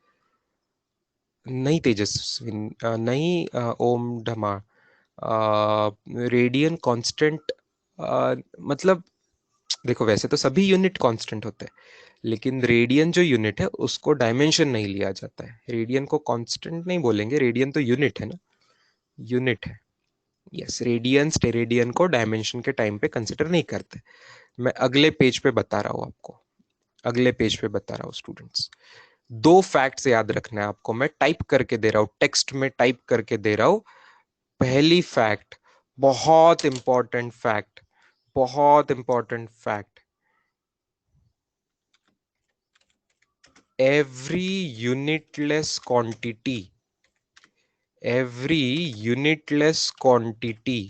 नहीं तेजस्वी, नहीं ओम ढमा, रेडियन कांस्टेंट, मतलब देखो वैसे तो सभी यूनिट कांस्टेंट होते हैं, लेकिन रेडियन जो यूनिट है उसको डायमेंशन नहीं लिया जाता है। रेडियन को कांस्टेंट नहीं बोलेंगे, रेडियन तो यूनिट है ना, यूनिट है। यस, रेडियन स्टेरेडियन को डायमेंशन के टाइम पे कंसिडर नहीं करते। मैं अगले पेज पे बता रहा हूँ आपको, अगले पेज पे बता रहा हूँ स्टूडेंट्स। 2 फैक्ट्स याद रखना है आपको, मैं टाइप करके दे रहा हूँ, टेक्स्ट में टाइप करके दे रहा हूँ। पहली फैक्ट, बहुत इंपॉर्टेंट फैक्ट, बहुत important fact, every unitless quantity, every unitless quantity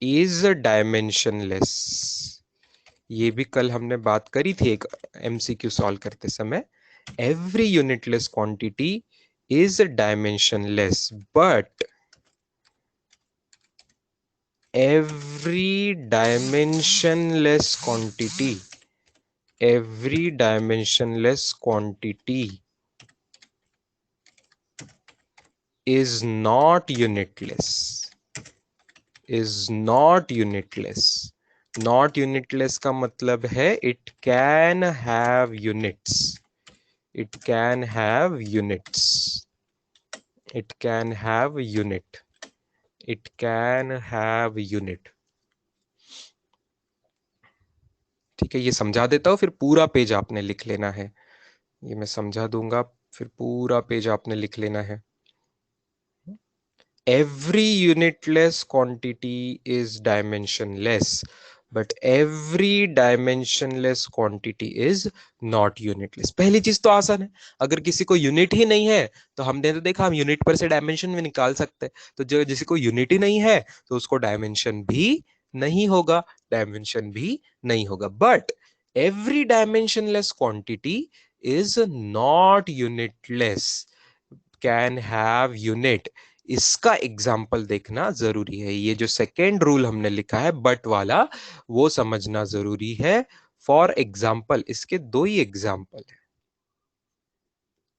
is dimensionless। ये भी कल हमने बात करी थी एक एमसीक्यू सॉल्व करते समय। Every unitless quantity is dimensionless, but every dimensionless quantity, every dimensionless quantity is not unitless, is not unitless। Not unitless का मतलब है it can have units, it can have units, it can have unit, it can have unit. ठीक है, ये समझा देता हूँ, फिर पूरा पेज आपने लिख लेना है। ये मैं समझा दूंगा, फिर पूरा पेज आपने लिख लेना है। Every unitless quantity is dimensionless, but every dimensionless quantity is not unitless। पहली चीज तो आसान है, अगर किसी को यूनिट ही नहीं है तो हमने तो देखा हम यूनिट पर से डायमेंशन भी निकाल सकते हैं। तो जो जिसी को यूनिट ही नहीं है तो उसको डायमेंशन भी नहीं होगा, डायमेंशन भी नहीं होगा। But every dimensionless quantity is not unitless, can have unit. इसका एग्जाम्पल देखना जरूरी है। ये जो सेकेंड रूल हमने लिखा है बट वाला, वो समझना जरूरी है। फॉर एग्जाम्पल, इसके 2 ही एग्जाम्पल है,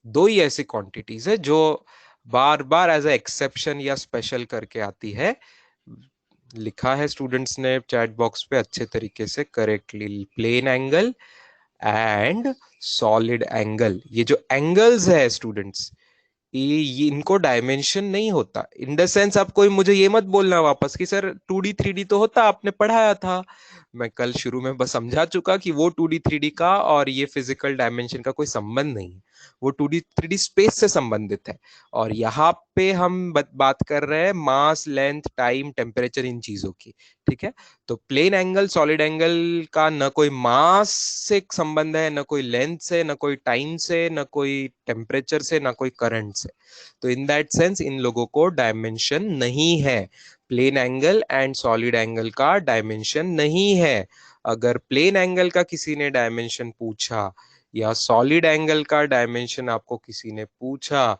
2 ही ऐसी क्वांटिटीज है जो बार बार एज ए एक्सेप्शन या स्पेशल करके आती है। लिखा है स्टूडेंट्स ने चैट बॉक्स पे अच्छे तरीके से correctly, plane angle and solid angle. ये जो एंगल्स है स्टूडेंट्स, ये इनको डायमेंशन नहीं होता। इन द सेंस आप कोई मुझे ये मत बोलना वापस कि सर 2D 3D तो होता, आपने पढ़ाया था। मैं कल शुरू में बस समझा चुका कि वो 2D 3D का और ये फिजिकल डायमेंशन का कोई संबंध नहीं है, वो 2D 3D स्पेस से संबंधित है। और यहाँ पे हम बात कर रहे हैं मास, लेंथ, टाइम, टेम्परेचर, इन चीजों की। ठीक है, तो प्लेन एंगल सॉलिड एंगल का न कोई मास से संबंध है, न कोई लेंथ से, न कोई टाइम से, न कोई टेम्परेचर से, न कोई करंट से। तो इन दैट सेंस इन लोगों को डायमेंशन नहीं है। Plane angle and solid angle का डायमेंशन नहीं है। अगर प्लेन एंगल का किसी ने डायमेंशन पूछा या सॉलिड एंगल का डायमेंशन आपको किसी ने पूछा,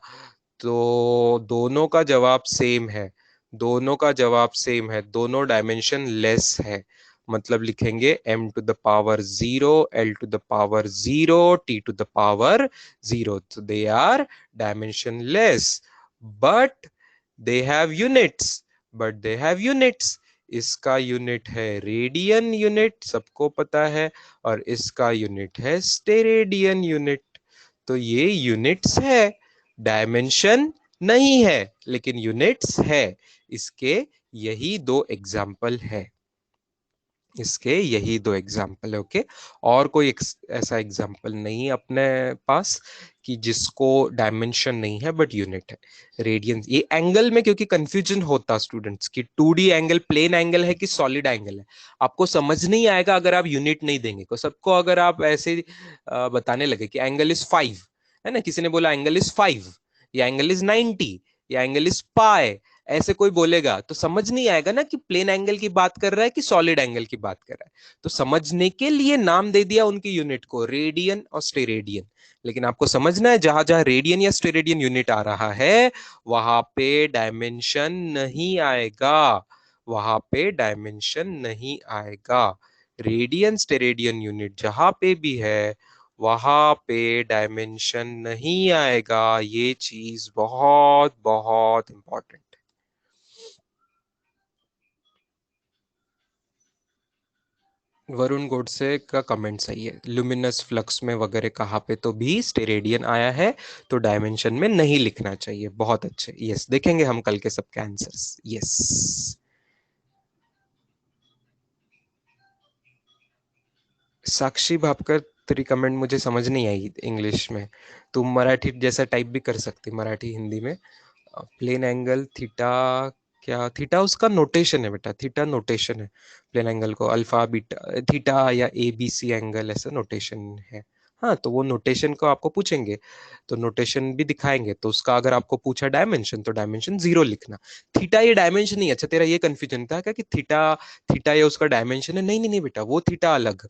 तो दोनों का जवाब सेम है। दोनों का जवाब सेम है, दोनों डायमेंशन लेस है। मतलब लिखेंगे m to the power 0, l to the power 0, t to the power 0। तो they are dimensionless, but they have units, but they have units। इसका यूनिट है रेडियन यूनिट, सबको पता है, और इसका यूनिट है स्टेरेडियन यूनिट। तो ये यूनिट्स है, डायमेंशन नहीं है, लेकिन यूनिट्स है। इसके यही दो एग्जाम्पल है, इसके यही दो एग्जाम्पल है। ओके, और कोई ऐसा एग्जाम्पल नहीं है अपने पास कि जिसको डायमेंशन नहीं है बट यूनिट है। रेडियंस, ये एंगल में क्योंकि कंफ्यूजन होता स्टूडेंट्स कि 2D एंगल प्लेन एंगल है कि सॉलिड एंगल है, आपको समझ नहीं आएगा अगर आप यूनिट नहीं देंगे। को सबको अगर आप ऐसे बताने लगे कि एंगल इज 5, है ना, किसी ने बोला एंगल इज 5 या एंगल इज 90 या एंगल इज पाई, ऐसे कोई बोलेगा तो समझ नहीं आएगा ना कि प्लेन एंगल की बात कर रहा है कि सॉलिड एंगल की बात कर रहा है। तो समझने के लिए नाम दे दिया उनकी यूनिट को, रेडियन और स्टेरेडियन। लेकिन आपको समझना है जहां जहां रेडियन या स्टेरेडियन यूनिट आ रहा है वहां पे डायमेंशन नहीं आएगा, वहां पे डायमेंशन नहीं आएगा। रेडियन स्टेरेडियन यूनिट जहां पे भी है वहां पे डायमेंशन नहीं आएगा। ये चीज बहुत बहुत इंपॉर्टेंट। वरुण गोडसे का कमेंट सही है, लुमिनस फ्लक्स में वगैरह कहाँ पे तो भी स्टेरेडियन आया है, तो डायमेंशन में नहीं लिखना चाहिए। बहुत अच्छे, यस, देखेंगे हम कल के सबके आंसर्स। यस, साक्षी भापकर, तेरी कमेंट मुझे समझ नहीं आई इंग्लिश में। तुम मराठी जैसा टाइप भी कर सकती, मराठी हिंदी में। प्लेन एंगल थीटा, क्या थीटा उसका नोटेशन है बेटा, थीटा नोटेशन है। प्लेन एंगल को अल्फा बीटा थीटा या ए बी सी एंगल ऐसा नोटेशन है। हाँ, तो वो नोटेशन को आपको पूछेंगे तो नोटेशन भी दिखाएंगे, तो उसका अगर आपको पूछा डायमेंशन तो डायमेंशन 0 लिखना। थीटा ये डायमेंशन नहीं। अच्छा, तेरा ये कंफ्यूजन था क्या कि थीटा, थीटा ये उसका डायमेंशन है? नहीं नहीं नहीं बेटा, वो थीटा अलग,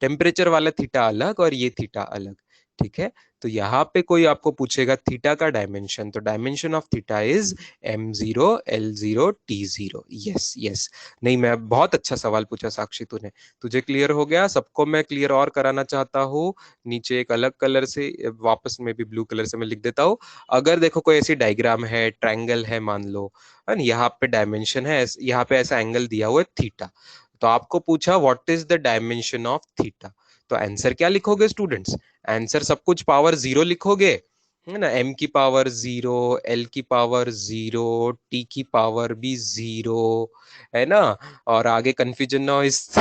टेम्परेचर वाला थीटा अलग और ये थीटा अलग। ठीक है, तो यहाँ पे कोई आपको पूछेगा थीटा का डायमेंशन, तो dimension of theta is m0 l0 t0। Yes yes, नहीं, मैं बहुत अच्छा सवाल पूछा साक्षी तूने, तुझे क्लियर हो गया। सबको मैं क्लियर और कराना चाहता हूँ। नीचे एक अलग कलर से, वापस में भी ब्लू कलर से मैं लिख देता हूँ। अगर देखो कोई ऐसी डायग्राम है, ट्रायंगल है मान लो, है यहाँ पे डायमेंशन है, यहाँ पे ऐसा एंगल दिया हुआ है थीटा, तो आपको पूछा what is the dimension of theta, तो आंसर क्या लिखोगे स्टूडेंट्स? आंसर सब कुछ पावर 0 लिखोगे, है ना, m की पावर 0, l की पावर 0, t की पावर भी 0, है ना। और आगे कंफ्यूजन ना हो इस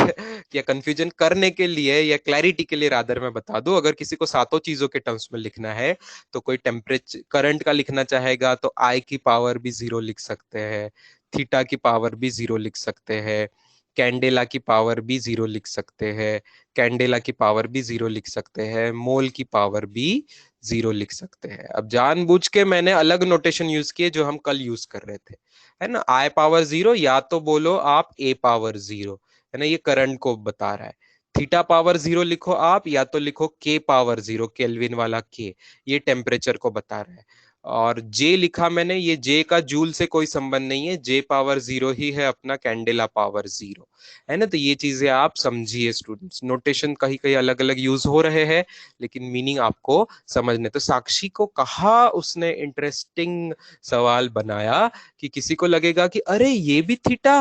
या कंफ्यूजन करने के लिए या क्लैरिटी के लिए रादर मैं बता दूं, अगर किसी को सातों चीजों के टर्म्स में लिखना है तो कोई टेम्परेचर करंट का लिखना चाहेगा तो I की पावर भी 0 लिख सकते हैं, थीटा की पावर भी 0 लिख सकते हैं, कैंडेला की पावर भी 0 लिख सकते हैं, कैंडेला की पावर भी 0 लिख सकते हैं, मोल की पावर भी 0 लिख सकते हैं। अब जानबूझ के मैंने अलग नोटेशन यूज किए जो हम कल यूज कर रहे थे, है ना। I पावर 0 या तो बोलो आप A पावर 0, है ना, ये करंट को बता रहा है। थीटा पावर 0 लिखो आप, या तो लिखो K पावर 0, केल्विन वाला K, ये टेम्परेचर को बता रहा है। और जे लिखा मैंने, ये जे का जूल से कोई संबंध नहीं है, जे पावर जीरो ही है अपना कैंडेला पावर जीरो, है ना। तो ये चीजें आप समझिए स्टूडेंट्स, नोटेशन कहीं कहीं अलग अलग यूज हो रहे हैं लेकिन मीनिंग आपको समझने। तो साक्षी को कहा उसने इंटरेस्टिंग सवाल बनाया कि किसी को लगेगा कि अरे ये भी थीटा,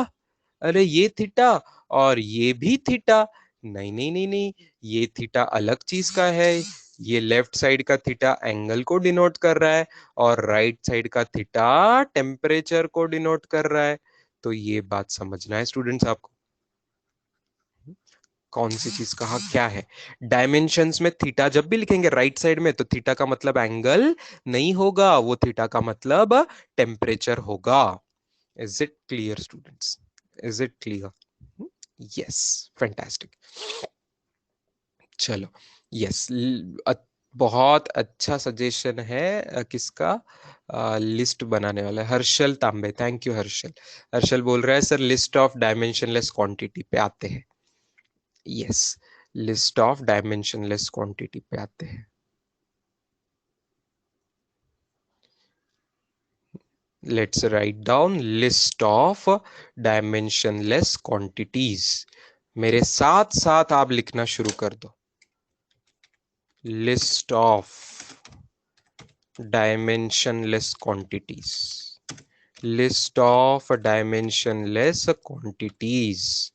अरे ये थीटा और ये भी थीटा। नहीं नहीं नहीं नहीं, ये थीटा अलग चीज का है। ये लेफ्ट साइड का थीटा एंगल को डिनोट कर रहा है और राइट साइड का थीटा टेम्परेचर को डिनोट कर रहा है। तो ये बात समझना है स्टूडेंट्स आपको। कौन सी चीज कहा क्या है। डायमेंशंस में थीटा जब भी लिखेंगे राइट साइड में तो थीटा का मतलब एंगल नहीं होगा, वो थीटा का मतलब टेम्परेचर होगा। Is it clear students, is it clear? Yes, fantastic. चलो, यस, बहुत अच्छा सजेशन है। किसका? लिस्ट बनाने वाला है हर्षल तांबे, थैंक यू हर्षल। हर्षल बोल रहा है sir list of dimensionless quantity पे आते हैं। Yes, list of dimensionless quantity पे आते हैं। Let's write down list of dimensionless quantities. मेरे साथ साथ आप लिखना शुरू कर दो। List of dimensionless quantities, list of dimensionless quantities,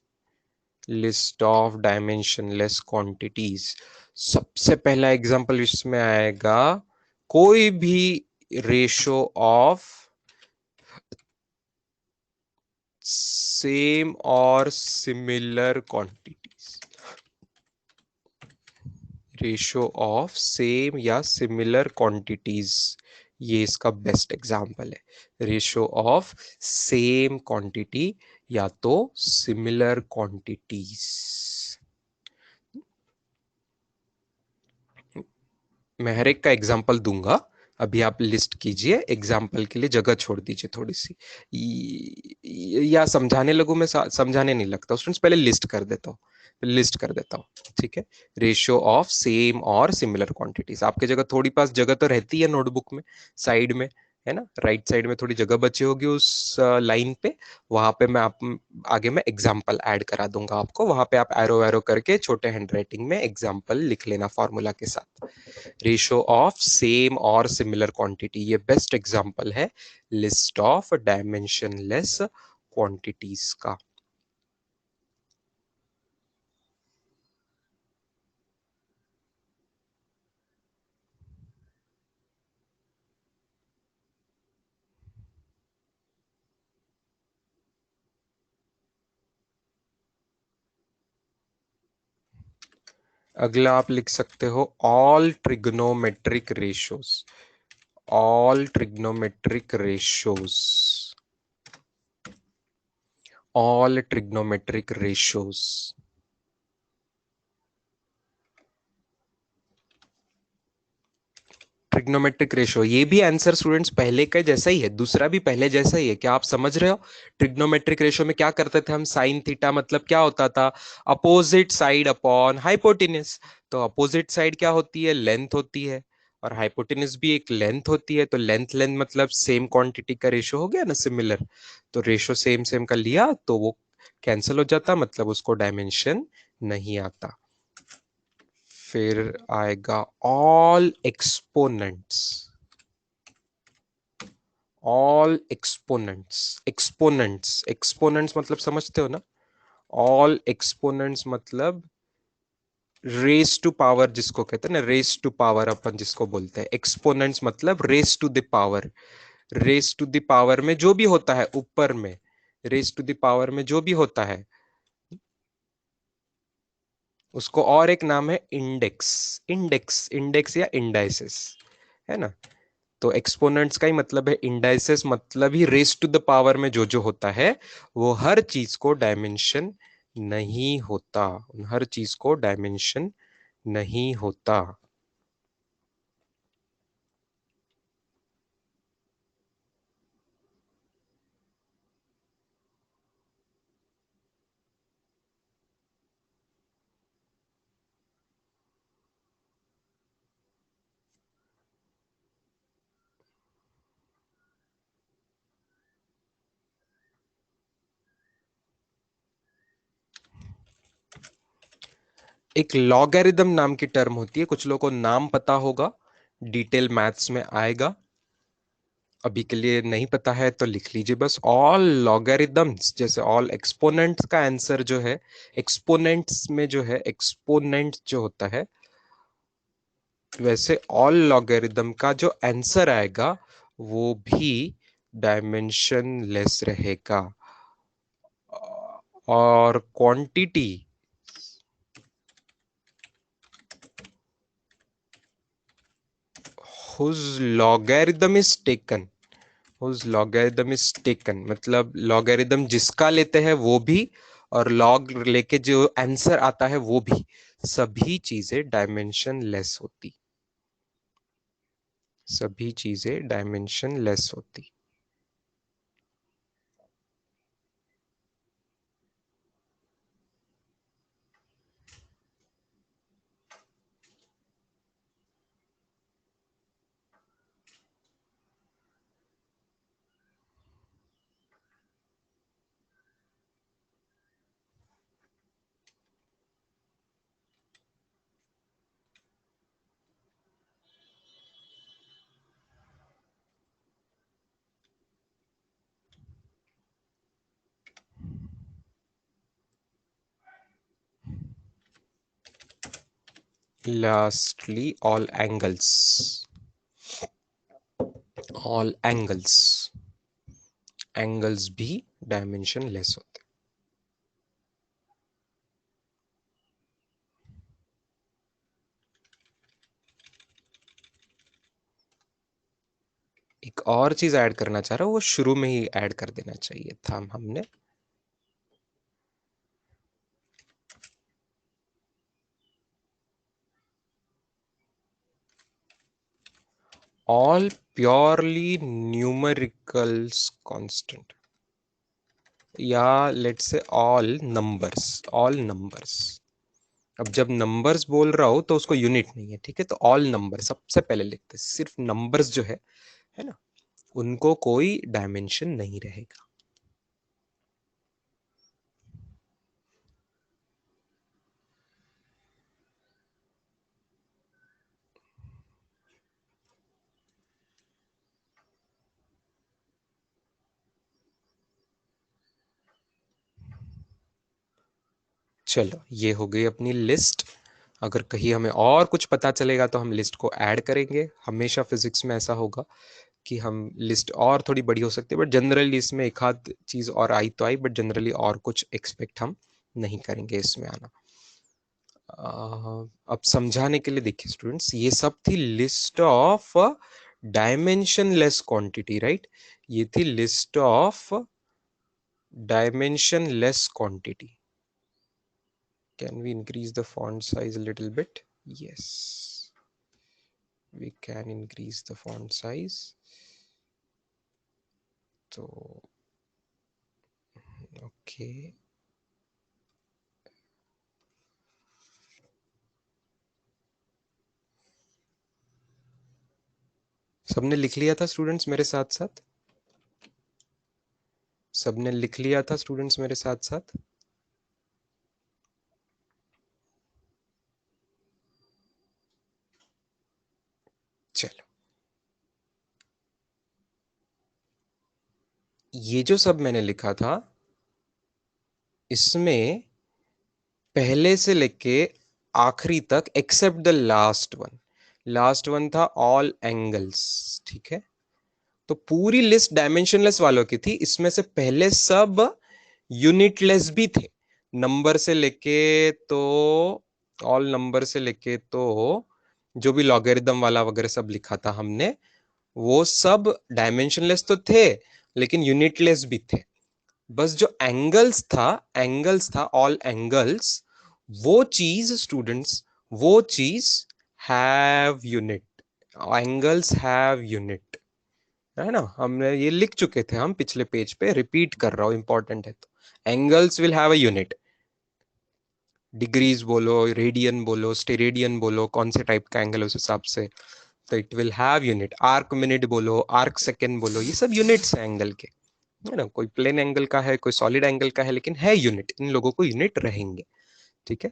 list of dimensionless quantities। सबसे पहला एग्जांपल इसमें आएगा कोई भी रेशो ऑफ सेम और similar quantities, ratio of same या सिमिलर क्वांटिटीज, ये इसका बेस्ट एग्जांपल है। रेशो ऑफ सेम क्वांटिटी या तो सिमिलर क्वांटिटीज। मैं हर एक का एग्जांपल दूंगा, अभी आप लिस्ट कीजिए, एग्जाम्पल के लिए जगह छोड़ दीजिए थोड़ी सी। या समझाने लगूं मैं? समझाने नहीं लगता स्टूडेंट्स, पहले लिस्ट कर देता हूँ, लिस्ट कर देता हूँ। ठीक है, रेशियो ऑफ सेम और सिमिलर क्वांटिटीज। आपके जगह थोड़ी पास जगह तो रहती है नोटबुक में, साइड में, है ना, राइट साइड में थोड़ी जगह बची होगी उस लाइन पे। वहां पे मैं आप आगे में एग्जाम्पल ऐड करा दूंगा आपको, वहां पे आप एरो एरो करके छोटे हैंड राइटिंग में एग्जाम्पल लिख लेना फॉर्मूला के साथ। रेशो ऑफ सेम और सिमिलर क्वांटिटी, ये बेस्ट एग्जांपल है लिस्ट ऑफ डायमेंशनलेस क्वांटिटीज का। अगला आप लिख सकते हो all trigonometric ratios, all trigonometric ratios, all trigonometric ratios. Trigonometric ratio, ये भी आंसर स्टूडेंट्स पहले का जैसा ही है, दूसरा भी पहले जैसा ही है, क्या आप समझ रहे हो? ट्रिग्नोमेट्रिक रेशो में क्या करते थे हम, साइन थीटा मतलब क्या होता था, अपोजिट साइड अपॉन हाइपोटेनस। तो अपोजिट साइड क्या होती है, लेंथ होती है, और हाइपोटेनस भी एक लेंथ होती है। तो लेंथ लेंथ मतलब सेम क्वांटिटी का रेशो हो गया ना, सिमिलर। तो रेशो सेम सेम का लिया तो वो कैंसिल हो जाता, मतलब उसको डायमेंशन नहीं आता। फिर आएगा all exponents, all exponents, exponents, exponents मतलब समझते हो ना, ऑल एक्सपोनेंट्स मतलब रेस टू पावर जिसको कहते हैं ना, रेस टू पावर अपन जिसको बोलते हैं, एक्सपोनेंट्स मतलब raise to the power. Raise to the power में जो भी होता है ऊपर में, रेस टू द पावर में जो भी होता है उसको और एक नाम है इंडेक्स, इंडेक्स, इंडेक्स या इंडाइसिस, है ना। तो एक्सपोनेंट्स का ही मतलब है इंडाइसेस, मतलब ही रेस टू द पावर में जो जो होता है वो हर चीज को डायमेंशन नहीं होता, हर चीज को डायमेंशन नहीं होता। एक लॉगरिदम नाम की टर्म होती है, कुछ लोगों को नाम पता होगा, डिटेल मैथ्स में आएगा, अभी के लिए नहीं पता है तो लिख लीजिए बस। ऑल लॉगरिदम्स, जैसे ऑल एक्सपोनेंट्स का आंसर जो है, एक्सपोनेंट्स में जो है एक्सपोनेंट जो होता है, वैसे ऑल लॉगरिदम का जो आंसर आएगा वो भी डायमेंशन लेस रहेगा। और quantity whose logarithm is taken, whose logarithm is taken मतलब लॉगरिदम जिसका लेते हैं वो भी, और लॉग लेके जो आंसर आता है वो भी, सभी चीजें डायमेंशन लेस होती, सभी चीजें डायमेंशन लेस होती। Lastly, all angles भी डायमेंशन लेस होते। एक और चीज ऐड करना चाह रहा हूँ, वो शुरू में ही ऐड कर देना चाहिए था हमने। ऑल प्योरली न्यूमेरिकल्स कांस्टेंट, या लेट्स से ऑल नंबर्स। अब जब नंबर्स बोल रहा हो तो उसको यूनिट नहीं है, ठीक है, तो ऑल नंबर सबसे पहले लिखते हैं, सिर्फ नंबर्स जो है ना, उनको कोई डायमेंशन नहीं रहेगा। चलो ये हो गई अपनी लिस्ट। अगर कहीं हमें और कुछ पता चलेगा तो हम लिस्ट को ऐड करेंगे, हमेशा फिजिक्स में ऐसा होगा कि हम लिस्ट और थोड़ी बड़ी हो सकती है, बट जनरली इसमें एक आध चीज और आई तो आई, बट जनरली और कुछ एक्सपेक्ट हम नहीं करेंगे इसमें आना। अब समझाने के लिए देखिए स्टूडेंट्स, ये सब थी list of dimensionless quantity, right. ये थी list of dimensionless quantity. Can we increase the font size a little bit? Yes, we can increase the font size. तो ओके, सबने लिख लिया था स्टूडेंट्स मेरे साथ साथ? सबने लिख लिया था स्टूडेंट्स मेरे साथ साथ? चलो, ये जो सब मैंने लिखा था इसमें पहले से लेके आखिरी तक एक्सेप्ट द लास्ट वन था ऑल एंगल्स, ठीक है। तो पूरी लिस्ट डायमेंशनलेस वालों की थी, इसमें से पहले सब यूनिटलेस भी थे, नंबर से लेके तो, ऑल नंबर से लेके तो जो भी लॉगरिदम वाला वगैरह सब लिखा था हमने, वो सब डायमेंशनलेस तो थे लेकिन यूनिटलेस भी थे। बस जो एंगल्स था ऑल एंगल्स, वो चीज स्टूडेंट्स, वो चीज have unit, angles have unit, है ना। हमने ये लिख चुके थे हम पिछले पेज पे, रिपीट कर रहा हूं, इंपॉर्टेंट है तो। Angles will have a unit, degrees बोलो, रेडियन बोलो, स्टेरेडियन बोलो, कौन से टाइप का एंगल उस हिसाब से, तो it will have unit. Arc minute बोलो, आर्क सेकेंड बोलो, ये सब यूनिट्स है एंगल के, है ना। कोई प्लेन एंगल का है, कोई सॉलिड एंगल का है, लेकिन है यूनिट, इन लोगों को यूनिट रहेंगे, ठीक है।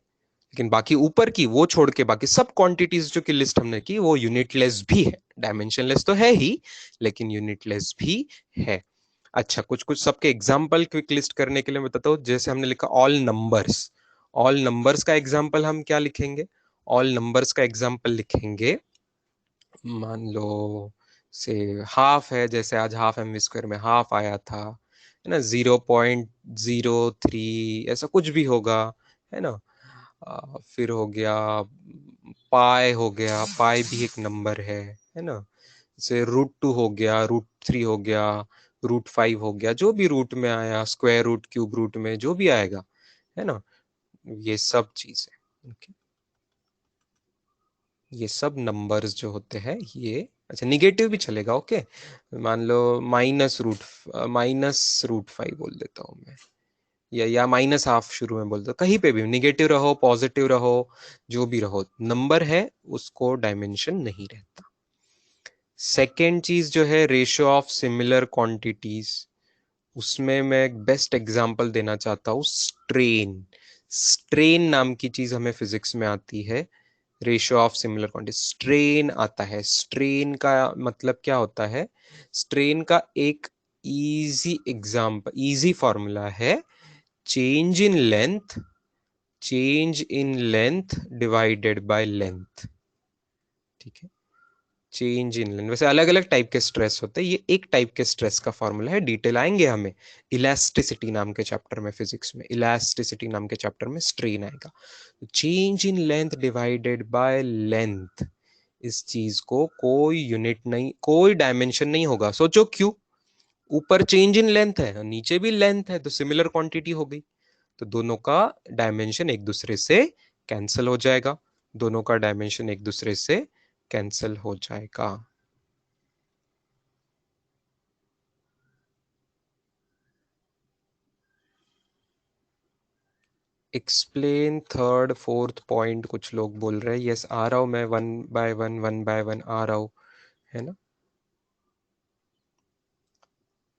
लेकिन बाकी ऊपर की वो छोड़ के बाकी सब क्वांटिटीज जो की लिस्ट हमने की वो यूनिटलेस भी है, डायमेंशनलेस तो है ही लेकिन यूनिटलेस भी है। अच्छा, कुछ कुछ सबके एग्जाम्पल क्विक लिस्ट करने के लिए मैं बताता हूँ। जैसे हमने लिखा ऑल नंबर्स, ऑल नंबर्स का एग्जाम्पल हम क्या लिखेंगे? ऑल नंबर्स का एग्जाम्पल लिखेंगे, मान लो से हाफ है, जैसे आज हाफ एम स्क्वायर में हाफ आया था, है ना, 0.03 ऐसा कुछ भी होगा, है ना। फिर हो गया पाई, हो गया पाई भी एक नंबर है ना। जैसे √2 हो गया, √3 हो गया, √5 हो गया, जो भी रूट में आया, स्क्वायर रूट क्यूब रूट में जो भी आएगा, है ना, ये सब चीज है। ओके, ये सब नंबर्स जो होते हैं ये, अच्छा निगेटिव भी चलेगा। ओके, मान लो -√5 बोल देता हूँ मैं, या -हाफ शुरू में बोल दो, कहीं पे भी निगेटिव रहो पॉजिटिव रहो, जो भी रहो, नंबर है उसको डायमेंशन नहीं रहता। सेकेंड चीज जो है रेशियो ऑफ सिमिलर क्वांटिटीज, उसमें मैं एक बेस्ट एग्जांपल देना चाहता हूँ, स्ट्रेन। स्ट्रेन नाम की चीज हमें फिजिक्स में आती है, ratio of similar quantity, strain आता है। स्ट्रेन का मतलब क्या होता है? स्ट्रेन का एक इजी फॉर्मूला है, change in length, change in length divided by length. ठीक है, चेंज इन लेंथ। वैसे अलग अलग टाइप के स्ट्रेस होते हैं, ये एक टाइप के स्ट्रेस का फॉर्मूला है, डिटेल आएंगे हमें इलास्टिसिटी नाम के चैप्टर में, फिजिक्स में इलास्टिसिटी नाम के चैप्टर में स्ट्रेन आएगा। Change in length divided by length, इस चीज को कोई यूनिट नहीं, कोई डायमेंशन नहीं होगा। सोचो क्यों? ऊपर चेंज इन लेंथ है, नीचे भी लेंथ है, तो सिमिलर क्वांटिटी हो गई, तो दोनों का डायमेंशन एक दूसरे से कैंसिल हो जाएगा, दोनों का डायमेंशन एक दूसरे से कैंसिल हो जाएगा। एक्सप्लेन थर्ड फोर्थ पॉइंट, कुछ लोग बोल रहे हैं। यस, आ रहा हूं मैं, वन बाय वन आ रहा हूं, है ना।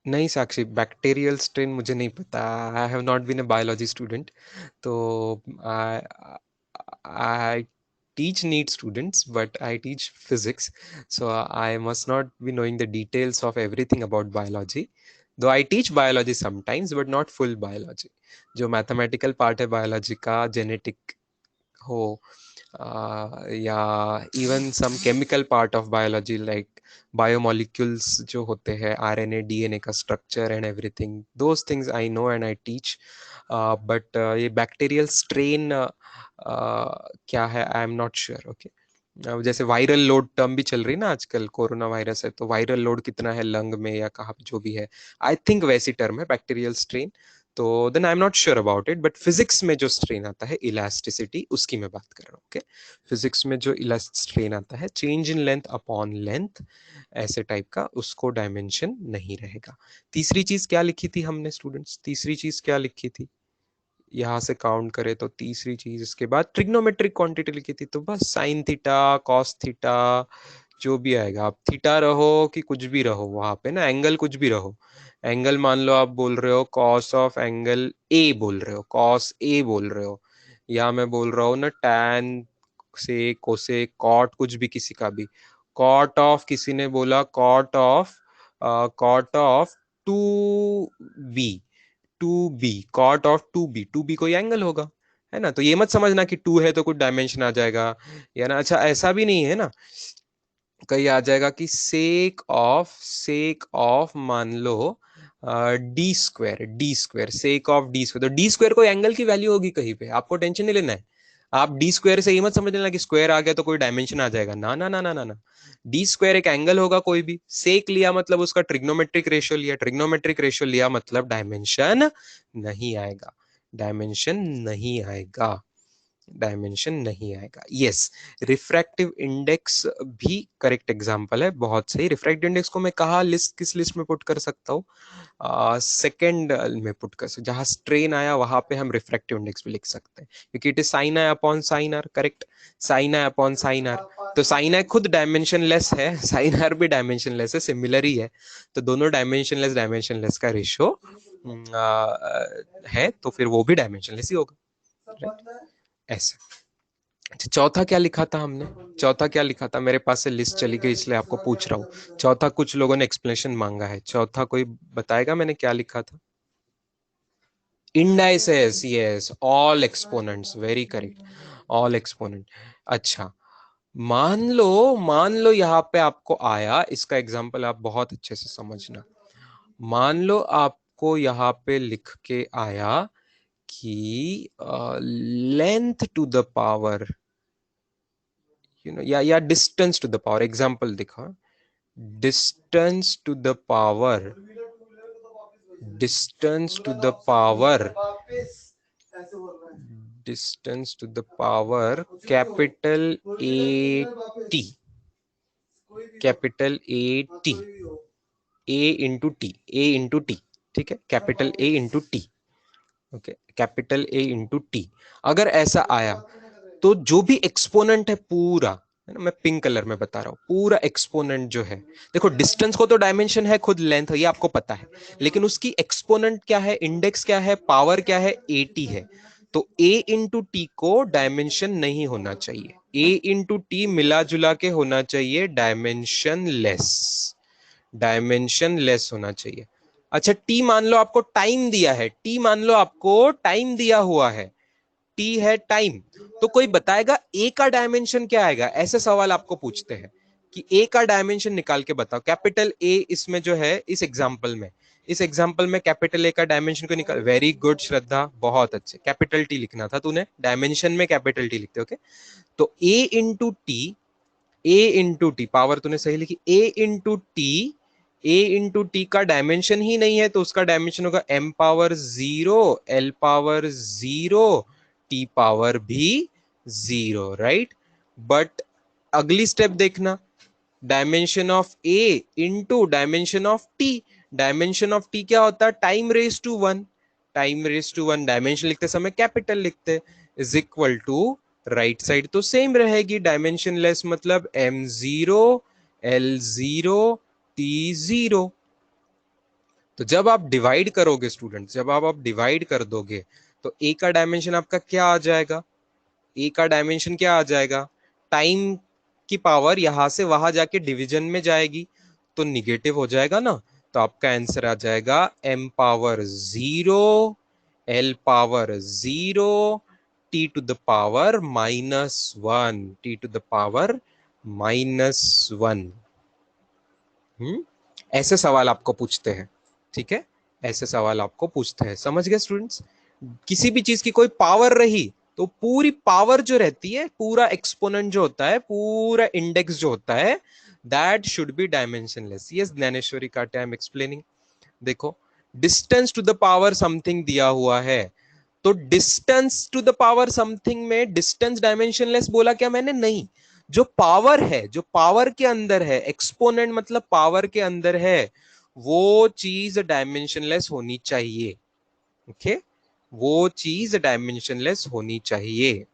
नहीं साक्षी, बैक्टीरियल स्ट्रेन मुझे नहीं पता, I have not been a biology student, तो I I teach NEET students, but I teach physics, so I must not be knowing the details of everything about biology. Though I teach biology sometimes, but not full biology. जो mathematical part है biology का, genetic हो, या even some chemical part of biology like biomolecules जो होते हैं, RNA DNA का structure and everything, those things I know and I teach. But ये बैक्टीरियल स्ट्रेन क्या है, I am not sure. Okay, जैसे वायरल लोड टर्म भी चल रही ना आजकल, कोरोना वायरस है तो वायरल लोड कितना है लंग में या कहाँ पे जो भी है, आई थिंक वैसी टर्म है बैक्टीरियल स्ट्रेन। तो then I am not sure about it, but physics में जो स्ट्रेन आता है इलास्टिसिटी, उसकी मैं बात कर रहा हूँ। ओके, फिजिक्स में जो स्ट्रेन आता है, change in length upon length, ऐसे टाइप का, उसको डायमेंशन नहीं रहेगा। तीसरी चीज क्या लिखी थी हमने स्टूडेंट्स? तीसरी चीज क्या लिखी थी? यहाँ से काउंट करें तो तीसरी चीज, इसके बाद ट्रिग्नोमेट्रिक क्वांटिटी लिखी थी, तो बस साइन थीटा, कॉस थीटा, जो भी आएगा, आप थीटा रहो कि कुछ भी रहो वहां पे ना, एंगल कुछ भी रहो, एंगल मान लो आप बोल रहे हो कॉस ऑफ एंगल ए, बोल रहे हो कॉस ए बोल रहे हो, या मैं बोल रहा हूँ ना टैन से कोसे कॉट, कुछ भी किसी का भी, कॉट ऑफ, किसी ने बोला cot of 2b, 2b, cot of 2b, 2b कोई एंगल होगा, है ना। तो ये मत समझना कि 2 है तो कुछ डायमेंशन आ जाएगा, या ना, अच्छा ऐसा भी नहीं है ना, कहीं आ जाएगा कि सेक ऑफ मान लो D square, sec of D square, तो डी स्क्वायर कोई एंगल की वैल्यू होगी कहीं पे, आपको टेंशन नहीं लेना है। आप डी स्क्वायर से ये मत समझ लेना कि स्क्वायर आ गया तो कोई डायमेंशन आ जाएगा, ना ना ना ना ना ना, डी स्क्वायर एक एंगल होगा कोई भी, सेक लिया मतलब उसका ट्रिग्नोमेट्रिक रेशियो लिया, ट्रिग्नोमेट्रिक रेशियो लिया मतलब डायमेंशन नहीं आएगा, डायमेंशन नहीं आएगा, डायमेंशन नहीं आएगा। यस, रिफ्रैक्टिव इंडेक्स भी करेक्ट एग्जांपल है, बहुत सही। रिफ्रैक्टिव इंडेक्स को मैं कहा लिस्ट, किस लिस्ट में पुट कर सकता हूँ? सेकेंड में पुट कर सकते, जहां स्ट्रेन आया वहां पे हम रिफ्रैक्टिव इंडेक्स भी लिख सकते हैं, क्योंकि it is sine i upon sine r, correct, sine i upon sine r, तो साइन आई खुद डायमेंशन लेस है, साइन आर भी डायमेंशन लेस है, सिमिलर ही है, तो दोनों डायमेंशन लेस का रेशियो है, तो फिर वो भी डायमेंशन लेस ही होगा, right? ऐसे। अच्छा, चौथा क्या लिखा था हमने? चौथा क्या लिखा था? मेरे पास से लिस्ट चली गई इसलिए आपको पूछ रहा हूँ। चौथा कुछ लोगों ने एक्सप्लेनेशन मांगा है, चौथा कोई बताएगा मैंने क्या लिखा था? Indices, yes, all exponents, very correct, all exponent. अच्छा, मान लो यहां पे आपको आया, इसका एग्जांपल आप बहुत अच्छे से समझना। मान लो आपको यहां पे लिख के आया कि लेंथ टू द पावर, या distance to the power, example दिखा, distance to the power, distance to the power, distance to the power capital A T, capital A T, A into T, A into T, ठीक है, capital A into T, okay, capital A into T. अगर ऐसा आया तो जो भी exponent है पूरा, है ना, मैं पिंक कलर में बता रहा हूं, पूरा एक्सपोनेंट जो है, देखो डिस्टेंस को तो डायमेंशन है खुद लेंथ, ये आपको पता है, लेकिन उसकी एक्सपोनेंट क्या है, इंडेक्स क्या है, पावर क्या है, एटी है। तो ए इंटू टी को डायमेंशन नहीं होना चाहिए, ए इंटू टी मिला जुला के होना चाहिए डायमेंशन लेस, डायमेंशन लेस होना चाहिए। अच्छा, टी मान लो आपको टाइम दिया है, टी मान लो आपको टाइम दिया हुआ है, टी है टाइम, तो कोई बताएगा ए का डायमेंशन क्या आएगा? ऐसे सवाल आपको पूछते हैं कि ए का डायमेंशन निकाल के बताओ, कैपिटल ए इसमें जो है, इस एग्जांपल में, इस एग्जांपल में कैपिटल ए का डायमेंशन को निकाल, वेरी गुड श्रद्धा, बहुत अच्छे, कैपिटल टी लिखना था तूने, डायमेंशन में कैपिटल टी लिखते, ओके। तो A into T, A into T, power तूने सही लिखी, A into T, A into T का डायमेंशन ही नहीं है तो उसका डायमेंशन होगा M power zero, L power zero, T power भी जीरो, राइट। बट अगली स्टेप देखना, dimension of A into dimension of T, dimension of T क्या होता है? Time raise to one, time raise to one, dimension लिखते समय capital लिखते, is equal to, right side तो सेम रहेगी, डायमेंशन लेस मतलब M zero, L zero, T zero. तो जब आप डिवाइड करोगे स्टूडेंट, जब आप डिवाइड कर दोगे तो ए का डायमेंशन आपका क्या आ जाएगा? ए का डायमेंशन क्या आ जाएगा? टाइम की पावर यहां से वहां जाके डिवीजन में जाएगी तो निगेटिव हो जाएगा ना, तो आपका आंसर आ जाएगा M power zero, L power zero, T to the power minus one, T to the power minus one. ऐसे सवाल आपको पूछते हैं, ठीक है, ऐसे सवाल आपको पूछते हैं, समझ गए स्टूडेंट्स? किसी भी चीज की कोई पावर रही तो पूरी पावर जो रहती है, पूरा एक्सपोनेंट जो होता है, पूरा इंडेक्स जो होता है, that should be dimensionless. Yes Dnyaneshwari Kate, I am explaining. देखो, distance to the power something दिया हुआ है, तो distance to the power something में डिस्टेंस डायमेंशनलेस बोला क्या मैंने? नहीं, जो पावर है, जो पावर के अंदर है, एक्सपोनेंट मतलब पावर के अंदर है, वो चीज डायमेंशनलेस होनी चाहिए, ओके, वो चीज डायमेंशनलेस होनी चाहिए।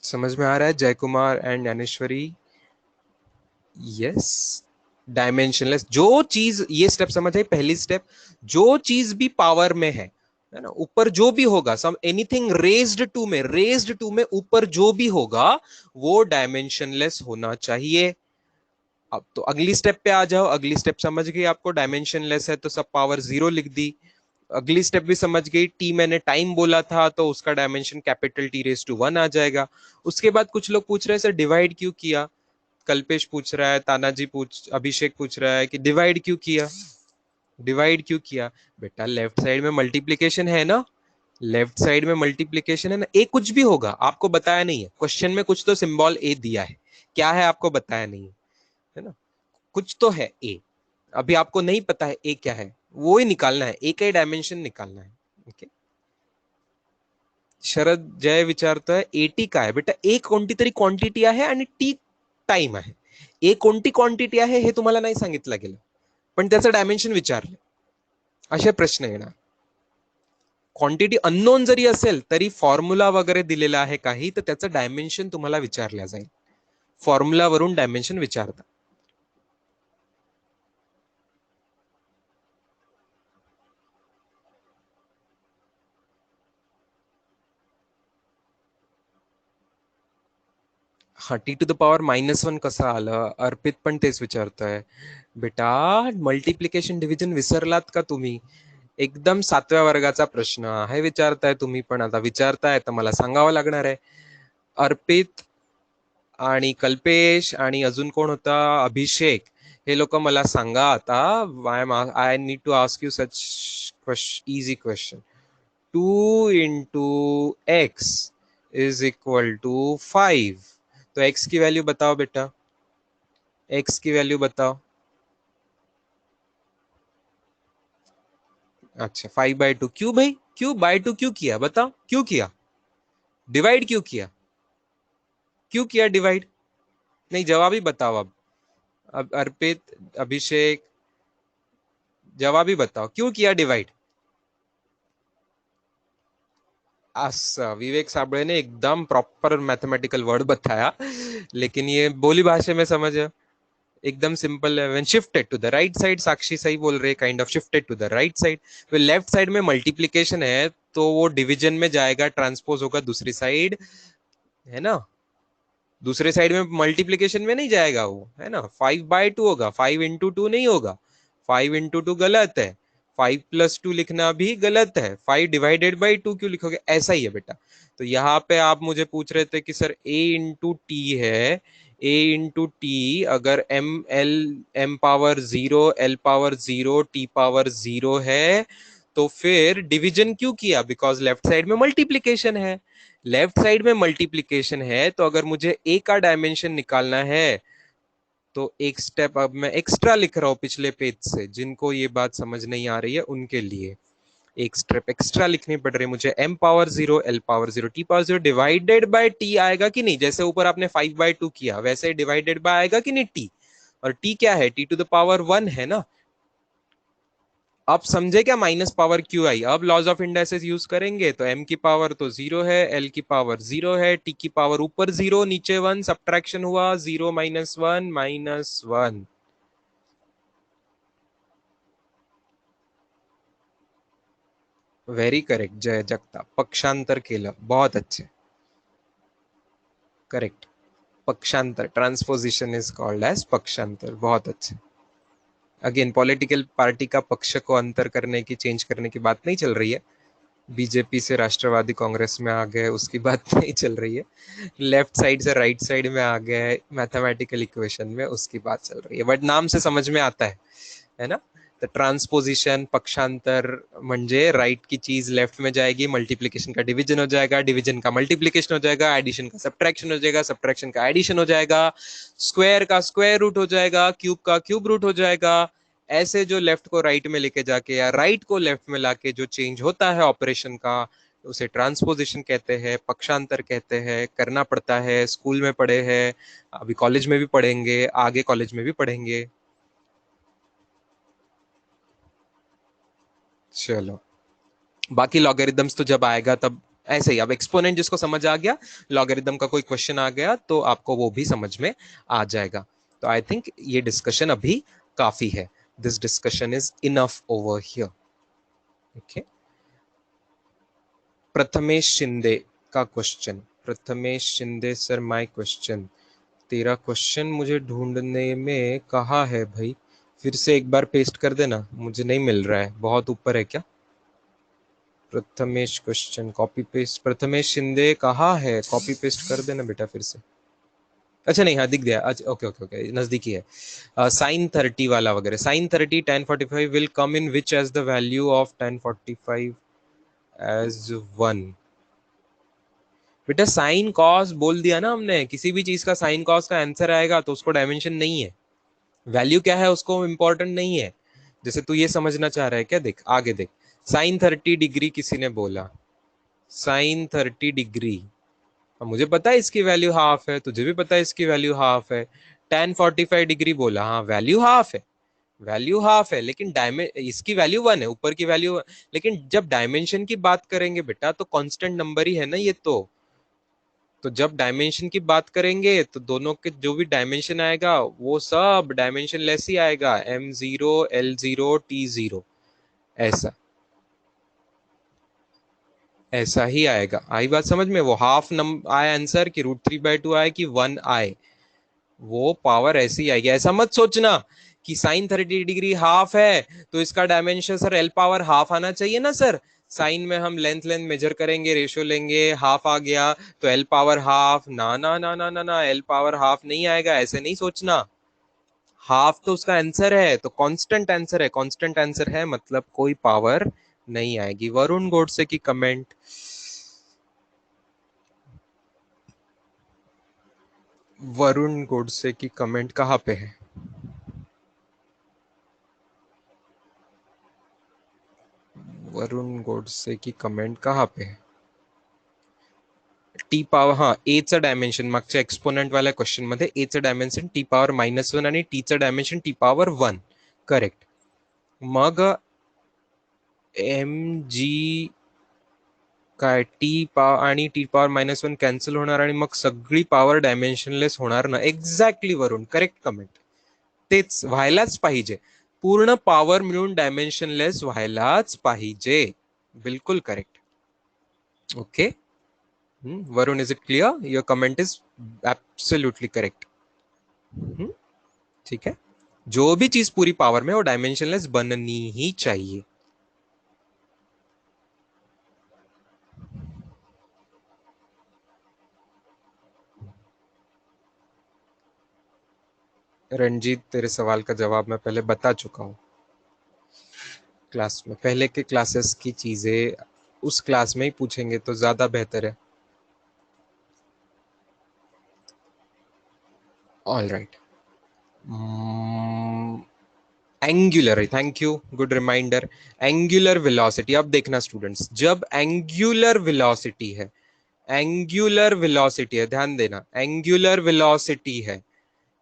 समझ में आ रहा है जय Kumar and Dnyaneshwari? Yes, dimensionless जो चीज, ये स्टेप समझ आई, पहली स्टेप, जो चीज भी पावर में है ना, ऊपर जो भी होगा, सम एनीथिंग रेज्ड टू में, रेज्ड टू में ऊपर जो भी होगा वो डायमेंशनलेस होना चाहिए। अब तो अगली स्टेप पे आ जाओ, अगली स्टेप समझ गई आपको, डायमेंशनलेस है तो सब पावर जीरो लिख दी। अगली स्टेप भी समझ गई, टी मैंने टाइम बोला था तो उसका dimension capital T raise to one आ जाएगा। उसके बाद कुछ लोग पूछ रहे हैं सर डिवाइड क्यों किया, कल्पेश पूछ रहा है, तानाजी पूछ, अभिषेक पूछ रहा है कि डिवाइड क्यों किया, डिवाइड क्यों किया? बेटा लेफ्ट साइड में मल्टीप्लीकेशन है ना, लेफ्ट साइड में मल्टीप्लीकेशन है ना, ए कुछ भी होगा आपको बताया नहीं है, क्वेश्चन में कुछ तो सिंबल ए दिया है, क्या है आपको बताया नहीं है, है ना, कुछ तो है ए, अभी आपको नहीं पता है ए क्या है, वो ही निकालना है, ए का ही डायमेंशन निकालना है, ओके। शरद जय विचारतो है एटी का है बेटा, ए कोणती तरी क्वांटिटी आहे आणि टी टाइम आहे, ए कोणती क्वांटिटी आहे हे तुम्हाला नाही सांगितलं गेलं, पण त्याचं डायमेन्शन विचारलं, असे प्रश्न येणार। क्वांटिटी अननोन जरी असेल तरी फॉर्म्युला वगैरे दिलेला आहे काही, तर त्याचं डायमेन्शन तुम्हाला विचारलं जाईल, फॉर्म्युलावरून डायमेन्शन विचारतात। हा, टी टू द पॉवर -1 कसा आलं? अर्पित पण तेच विचारतोय. बेटा, मल्टिप्लिकेशन डिव्हिजन विसरलात का तुम्ही? एकदम 7व्या वर्गाचा प्रश्न आहे, विचारताय तुम्ही, पण आता विचारताय तर मला सांगावं लागणार आहे. अर्पित आणि कल्पेश आणि अजून कोण होता? अभिषेक. हे लोक मला सांगा आता. I need to ask you such easy question. 2 into X is equal to 5. तो एक्स की वैल्यू बताओ बेटा, एक्स की वैल्यू बताओ. अच्छा, 5/2 क्यों भाई? क्यों बाय टू क्यों किया? बताओ क्यों किया? डिवाइड क्यों किया? क्यों किया डिवाइड? नहीं, जवाब ही बताओ अब अर्पित, अभिषेक, जवाब ही बताओ, क्यों किया डिवाइड? असं विवेक साबळे ने एकदम प्रॉपर मैथमेटिकल वर्ड बताया, लेकिन ये बोली भाषा में समझ, एकदम सिंपल है. When shifted to the right side, Sakshi सही बोल रहे, kind of shifted to the right side. Left side में मल्टीप्लीकेशन है तो वो डिवीजन में जाएगा, ट्रांसपोज होगा दूसरी साइड, है ना? दूसरे साइड में मल्टीप्लीकेशन में नहीं जाएगा वो, है ना? 5/2 होगा, 5 इंटू 2 नहीं होगा. 5 इंटू 2 गलत है. 5+2 लिखना भी गलत है. 5 डिवाइडेड बाई 2 क्यों लिखोगे? ऐसा ही है बेटा. तो यहाँ पे आप मुझे पूछ रहे थे कि सर a इंटू टी है, a इंटू टी अगर m power 0, l power 0, t power 0 है, तो फिर डिवीजन क्यों किया? बिकॉज लेफ्ट साइड में मल्टीप्लीकेशन है. लेफ्ट साइड में मल्टीप्लीकेशन है तो अगर मुझे ए का डायमेंशन निकालना है तो एक स्टेप अब मैं एक्स्ट्रा लिख रहा हूं पिछले पेज से. जिनको ये बात समझ नहीं आ रही है उनके लिए एक स्टेप एक्स्ट्रा लिखनी पड़ रही है मुझे. m power 0, l power 0, t power 0 divided by T आएगा कि नहीं? जैसे ऊपर आपने 5/2 किया वैसे डिवाइडेड बाय आएगा कि नहीं टी? और टी क्या है? t टू द पावर 1 है ना. अब समझे क्या माइनस पावर क्यू आई? अब लॉज ऑफ इंडाइसेस यूज करेंगे तो m की पावर तो 0 है, l की पावर 0 है, t की पावर ऊपर 0 नीचे 1, सब्ट्रैक्शन हुआ 0 -1 -1. व्हेरी करेक्ट जय जगताप, पक्षांतर केलं, बहुत अच्छे, करेक्ट. पक्षांतर, ट्रांसपोजिशन इज कॉल्ड एज पक्षांतर, बहुत अच्छे. अगेन पॉलिटिकल पार्टी का पक्ष को अंतर करने की, चेंज करने की बात नहीं चल रही है. बीजेपी से राष्ट्रवादी कांग्रेस में आ गए उसकी बात नहीं चल रही है. लेफ्ट साइड से राइट साइड में आ गए मैथमेटिकल इक्वेशन में, उसकी बात चल रही है. बट नाम से समझ में आता है ना? तो ट्रांसपोजिशन, पक्षांतर म्हणजे राइट की चीज लेफ्ट में जाएगी, मल्टीप्लीकेशन का डिवीजन हो जाएगा, डिवीजन का मल्टीप्लीकेशन हो जाएगा, एडिशन का सब्ट्रैक्शन हो जाएगा, सब्ट्रैक्शन का एडिशन हो जाएगा, स्क्वायर का स्क्वायर रूट हो जाएगा, क्यूब का क्यूब रूट हो जाएगा. ऐसे जो लेफ्ट को राइट में लेके जाके या राइट को लेफ्ट में लाके जो चेंज होता है ऑपरेशन का, उसे ट्रांसपोजिशन कहते हैं, पक्षांतर कहते हैं. करना पड़ता है, स्कूल में पढ़े हैं, अभी कॉलेज में भी पढ़ेंगे, आगे कॉलेज में भी पढ़ेंगे. चलो, बाकी लॉगरिदम्स तो जब आएगा तब ऐसे ही. अब एक्सपोनेंट जिसको समझ आ गया, लॉगरिदम का कोई क्वेश्चन आ गया तो आपको वो भी समझ में आ जाएगा. तो आई थिंक ये डिस्कशन अभी काफी है. This discussion is enough over here. Okay. Prathamesh Shinde का question. Prathamesh Shinde sir, my question. तेरा क्वेश्चन मुझे ढूंढने में कहाँ है भाई? फिर से एक बार पेस्ट कर देना, मुझे नहीं मिल रहा है. बहुत ऊपर है क्या? Prathamesh question copy paste. Prathamesh Shinde कहाँ है? कॉपी पेस्ट कर देना बेटा फिर से. अच्छा नहीं, हाँ दिख गया. अच्छा, ओके ओके ओके, नजदीकी है. sin 30 वाला वगैरह. sin 30 tan45 will come in which as the value of tan45 as 1. बेटा साइन कॉस बोल दिया ना हमने, किसी भी चीज का साइन कॉस का आंसर आएगा तो उसको डायमेंशन नहीं है, वैल्यू क्या है उसको इम्पोर्टेंट नहीं है. जैसे तू ये समझना चाह रहा है क्या? देख आगे देख. sin 30 डिग्री किसी ने बोला, sin 30 डिग्री. मुझे पता है इसकी वैल्यू हाफ है, तुझे भी पता है इसकी वैल्यू हाफ है. tan 45 डिग्री बोला, हाँ वैल्यू हाफ है, वैल्यू हाफ है, लेकिन इसकी वैल्यू 1 है, ऊपर की वैल्यू. लेकिन जब डायमेंशन की बात करेंगे बेटा तो कांस्टेंट नंबर ही है ना ये तो जब डायमेंशन की बात करेंगे तो दोनों के जो भी डायमेंशन आएगा वो सब डायमेंशन लेस ही आएगा. m0, l0, t0, ऐसा. ऐसा ही आएगा। आई बात समझ में? वो हाफ नंबर आए आंसर कि √3/2 आए कि 1 आए, वो पावर ऐसी आएगी। ऐसा मत सोचना कि साइन 30 डिग्री हाफ है तो इसका dimension sir L power half आना चाहिए ना सर। साइन में हम लेंथ लेंथ मेजर करेंगे, रेशियो लेंगे, हाफ आ गया तो एल पावर हाफ। ना ना ना ना ना ना, एल पावर हाफ नहीं आएगा, ऐसे नहीं सोचना। हाफ तो उसका आंसर है, तो कांस्टेंट आंसर है, कांस्टेंट आंसर है मतलब कोई पावर नहीं आएगी। वरुण गोडसे की कमेंट। वरुण गोडसे की कमेंट कहाँ पे है? वरुण गोडसे की कमेंट कहाँ पे है? टी पॉवर, हाँ एचं डायमेन्शन मागच्या एक्सपोनेंट वाल्या क्वेश्चन मध्ये एचं डायमेन्शन T⁻⁻1 आणि टीचं डायमेन्शन T⁻1 करेक्ट. मग एम जी काय आणि T⁻⁻1 कॅन्सल होणार आणि मग सगळी पॉवर डायमेन्शनलेस होणार ना. एक्झॅक्टली वरून करेक्ट कमेंट. तेच व्हायलाच पाहिजे, पूर्ण पॉवर मिळून डायमेन्शनलेस व्हायलाच पाहिजे. बिल्कुल correct. Okay Varun, is it clear? Your comment is absolutely correct. ठीक है, जो भी चीज पूरी पावर में वो डायमेंशनलेस बननी ही चाहिए. रंजीत, तेरे सवाल का जवाब मैं पहले बता चुका हूं क्लास में. पहले के क्लासेस की चीजें उस क्लास में ही पूछेंगे तो ज्यादा बेहतर है. All right. Angular, thank you, good reminder. Angular velocity. अब देखना स्टूडेंट्स, जब एंगुलर वेलोसिटी है, एंगुलर वेलोसिटी है, ध्यान देना, एंगुलर वेलोसिटी है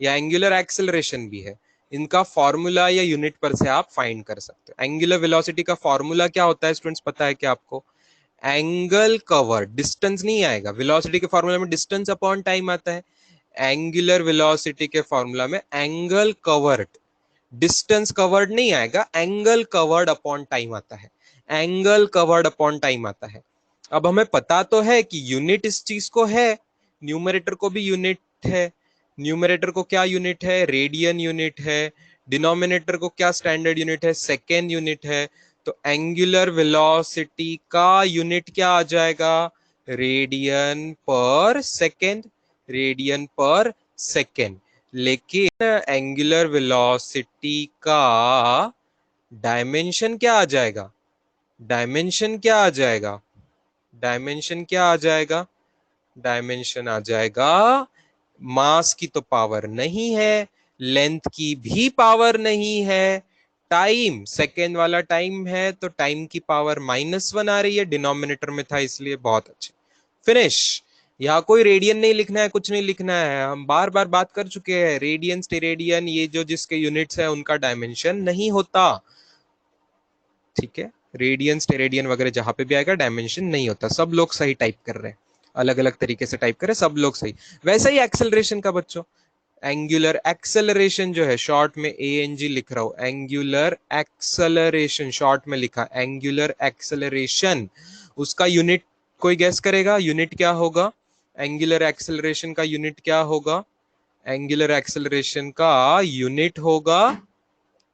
या एंगुलर एक्सेलरेशन भी है, इनका फॉर्मूला या यूनिट पर से आप फाइंड कर सकते हो. एंगुलर वेलोसिटी का फॉर्मूला क्या होता है स्टूडेंट्स, पता है क्या आपको? एंगल कवर, डिस्टेंस नहीं आएगा वेलोसिटी के फॉर्मूला में, डिस्टेंस अपॉन टाइम आता है. एंगुलर वेलोसिटी के फॉर्मूला में एंगल कवर्ड, डिस्टेंस कवर्ड नहीं आएगा, एंगल कवर्ड अपॉन टाइम आता है. एंगल कवर्ड अपॉन टाइम आता है. अब हमें पता तो है कि यूनिट इस चीज को है, न्यूमरेटर को भी यूनिट है. न्यूमरेटर को क्या यूनिट है? रेडियन यूनिट है. डिनोमिनेटर को क्या स्टैंडर्ड यूनिट है? सेकेंड यूनिट है. तो एंगुलर वेलोसिटी का यूनिट क्या आ जाएगा? रेडियन पर सेकेंड. रेडियन पर सेकेंड. लेकिन एंगुलर वेलोसिटी का डायमेंशन क्या आ जाएगा? डायमेंशन क्या आ जाएगा? डायमेंशन क्या आ जाएगा? डायमेंशन आ जाएगा, मास की तो पावर नहीं है, लेंथ की भी पावर नहीं है, टाइम सेकेंड वाला टाइम है तो टाइम की पावर -1 आ रही है, डिनोमिनेटर में था इसलिए. बहुत अच्छे, फिनिश. यहाँ कोई रेडियन नहीं लिखना है, कुछ नहीं लिखना है. हम बार बार बात कर चुके हैं, रेडियन स्टेरेडियन ये जो जिसके यूनिट्स है उनका डायमेंशन नहीं होता. ठीक है, रेडियन स्टेरेडियन वगैरह जहां पे भी आएगा डायमेंशन नहीं होता. सब लोग सही टाइप कर रहे हैं, अलग अलग तरीके से टाइप कर रहे हैं, सब लोग सही. वैसा ही एक्सेलरेशन का बच्चों, एंगुलर एक्सेलरेशन जो है, शॉर्ट में ANG लिख रहा हूं, एंगुलर एक्सेलरेशन शॉर्ट में लिखा, एंगुलर एक्सेलरेशन, उसका यूनिट कोई गैस करेगा? यूनिट क्या होगा? एंगुलर एक्सेलरेशन का यूनिट क्या होगा? एंगुलर एक्सेलरेशन का यूनिट होगा,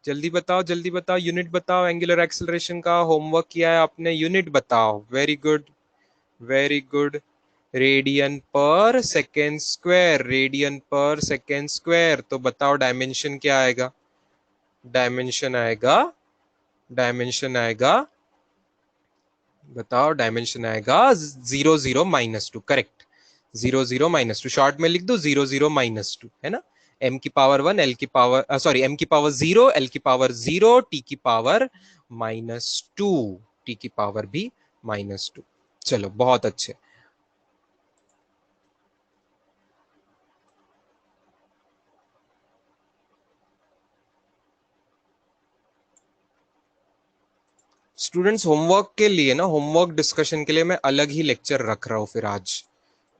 जल्दी बताओ जल्दी बताओ, यूनिट बताओ. एंगुलर एक्सेलरेशन का होमवर्क किया है आपने, यूनिट बताओ. Very good, very good. Radian पर सेकेंड स्क्वायर, रेडियन पर सेकेंड स्क्वायर. तो बताओ डायमेंशन क्या आएगा? डायमेंशन आएगा, डायमेंशन आएगा, बताओ डायमेंशन आएगा 0 0 - 2. करेक्ट, 0 0 - 2. शॉर्ट में लिख दो 0 0 - 2, है ना. m⁻1 l की पावर, सॉरी m⁻0 l की पावर 0 t की पावर -2, t की पावर भी -2. चलो बहुत अच्छे. स्टूडेंट्स होमवर्क के लिए ना, होमवर्क डिस्कशन के लिए मैं अलग ही लेक्चर रख रहा हूँ फिर आज,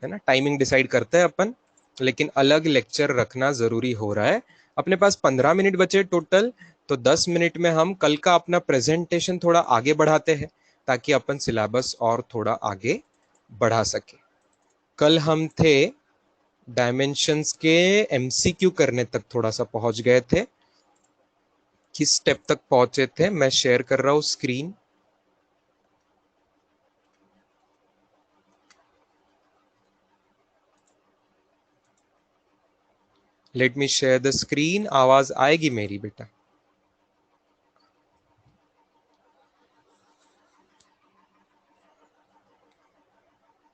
है ना. टाइमिंग डिसाइड करते हैं अपन, लेकिन अलग लेक्चर रखना जरूरी हो रहा है. अपने पास 15 मिनट बचे टोटल, तो 10 मिनट में हम कल का अपना प्रेजेंटेशन थोड़ा आगे बढ़ाते हैं. ताकि अपन सिलेबस और थोड़ा आगे बढ़ा सके। कल हम थे डायमेंशंस के एमसीक्यू करने तक, थोड़ा सा पहुंच गए थे। किस स्टेप तक पहुंचे थे मैं शेयर कर रहा हूं screen. Let me share the screen. आवाज आएगी मेरी बेटा?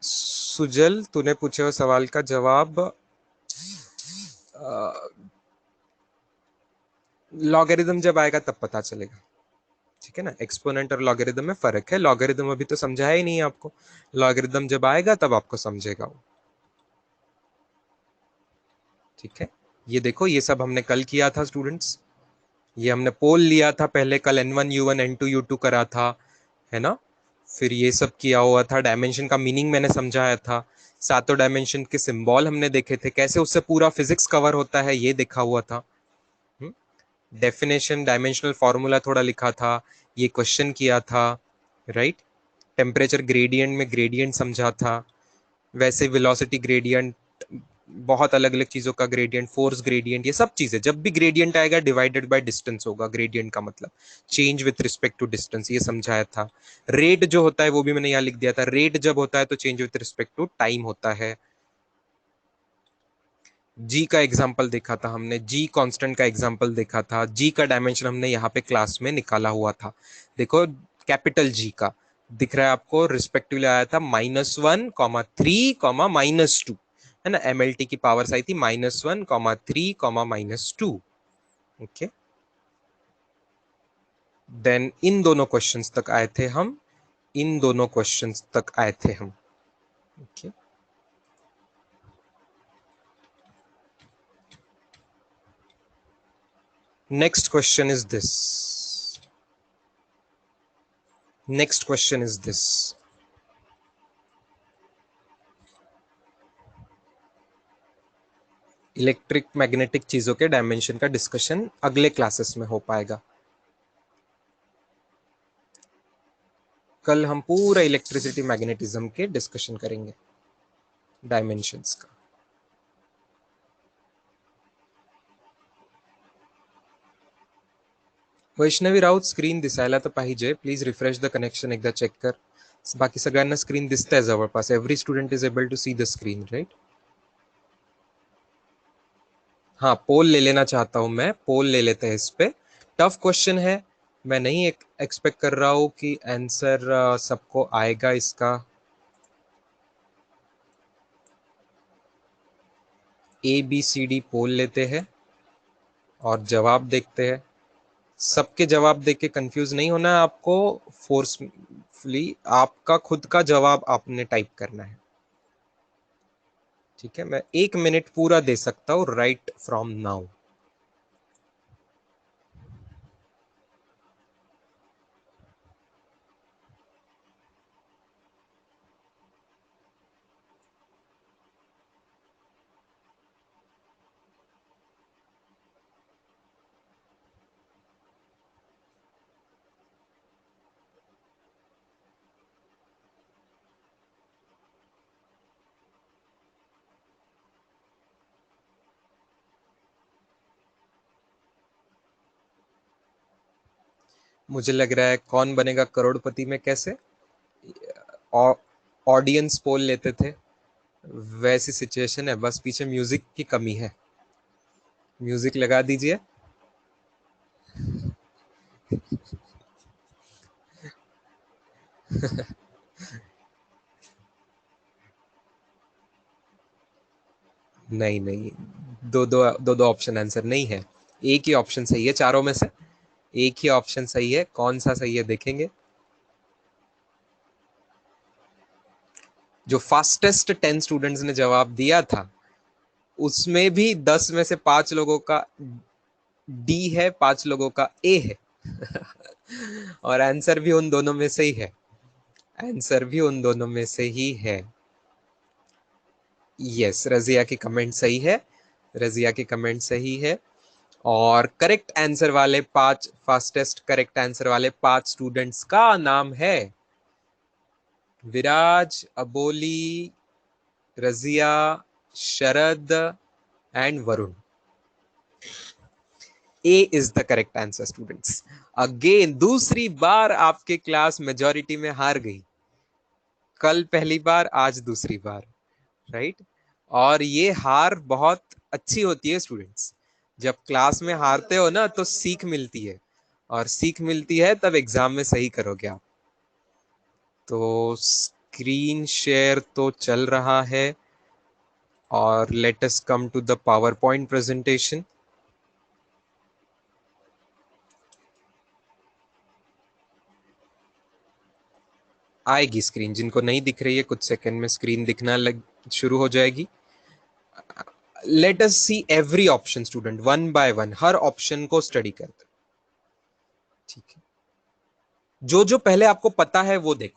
सुजल, तूने पूछे हुए सवाल का जवाब लॉगरिदम जब आएगा तब पता चलेगा, ठीक है ना। एक्सपोनेंट और लॉगरिदम में फर्क है। लॉगरिदम अभी तो समझाया ही नहीं है आपको, लॉगरिदम जब आएगा तब आपको समझेगा वो, ठीक है। ये देखो, ये सब हमने कल किया था स्टूडेंट्स। ये हमने पोल लिया था पहले कल, N1 U1 N2 U2 करा था, है ना। फिर ये सब किया हुआ था, डायमेंशन का मीनिंग मैंने समझाया था, सातों डायमेंशन के सिंबल हमने देखे थे, कैसे उससे पूरा फिजिक्स कवर होता है ये देखा हुआ था। डेफिनेशन, डायमेंशनल फॉर्मूला थोड़ा लिखा था, ये क्वेश्चन किया था, राइट। टेम्परेचर ग्रेडियंट में ग्रेडियंट समझा था, वैसे वेलोसिटी ग्रेडियंट, बहुत अलग अलग चीजों का ग्रेडियंट, फोर्स ग्रेडियंट, ये सब चीजें। जब भी ग्रेडियंट आएगा डिवाइडेड बाय डिस्टेंस होगा, ग्रेडियंट का मतलब change with respect to distance, ये समझाया था। रेट जो होता है वो भी मैंने यहाँ लिख दिया था, रेट जब होता है तो change with respect to time होता है। जी का एग्जाम्पल देखा था हमने, जी कांस्टेंट का एग्जाम्पल देखा था, जी का डायमेंशन हमने यहाँ पे क्लास में निकाला हुआ था। देखो कैपिटल जी का दिख रहा है आपको, रिस्पेक्टिवली आया था -1, 3, -2, है ना। एमएलटी की पावर्स आई थी -1, 3, -2। ओके, देन इन दोनों क्वेश्चंस तक आए थे हम, इन दोनों क्वेश्चंस तक आए थे हम। Okay, next question is this, next question is this. Electric magnetic चीजों के डायमेंशन का डिस्कशन अगले क्लासेस में हो पाएगा। कल हम पूरा इलेक्ट्रिसिटी मैग्नेटिज्म के डिस्कशन करेंगे, डायमेंशंस का। वैष्णवी राऊत, स्क्रीन दिसायला तर पाहिजे, प्लीज रिफ्रेश द कनेक्शन, एकदा चेक कर। बाकी सगळ्यांना स्क्रीन दिसतंय जवळपास, every student is able to see the screen, right. हाँ, पोल ले लेना चाहता हूं मैं, पोल ले लेते हैं इस पे। टफ क्वेश्चन है, मैं नहीं एक्सपेक्ट कर रहा हूं कि आंसर सबको आएगा इसका। ABCD पोल लेते हैं और जवाब देखते हैं। सबके जवाब देख के कंफ्यूज नहीं होना है आपको, फोर्सफुली आपका खुद का जवाब आपने टाइप करना है, ठीक है। मैं 1 मिनट पूरा दे सकता हूँ राइट फ्रॉम नाउ। मुझे लग रहा है कौन बनेगा करोड़पति में कैसे ऑडियंस पोल लेते थे, वैसी सिचुएशन है, बस पीछे म्यूजिक की कमी है। म्यूजिक लगा दीजिए। नहीं नहीं, दो दो दो दो ऑप्शन आंसर नहीं है, एक ही ऑप्शन सही है चारों में से, एक ही ऑप्शन सही है। कौन सा सही है देखेंगे। जो फास्टेस्ट 10 स्टूडेंट्स ने जवाब दिया था उसमें भी 10 में से 5 लोगों का डी है, 5 लोगों का ए है। और आंसर भी उन दोनों में से ही है, आंसर भी उन दोनों में से ही है। यस, रजिया की कमेंट सही है, रजिया की कमेंट सही है। और करेक्ट आंसर वाले 5, फास्टेस्ट करेक्ट आंसर वाले 5 स्टूडेंट्स का नाम है Viraj, Aboli, Razia, Sharad and Varun. A is the correct answer students. Again दूसरी बार आपके क्लास मेजॉरिटी में हार गई। कल पहली बार, आज दूसरी बार, राइट। और ये हार बहुत अच्छी होती है स्टूडेंट्स। जब क्लास में हारते हो ना तो सीख मिलती है, और सीख मिलती है तब एग्जाम में सही करोगे आप। तो स्क्रीन शेयर तो चल रहा है, और let us come to the power point presentation. आएगी स्क्रीन, जिनको नहीं दिख रही है कुछ सेकंड में स्क्रीन दिखना लग शुरू हो जाएगी। Let us see every option student, one by one, her option को स्टडी करते। ठीक है, जो जो पहले आपको पता है वो देखो।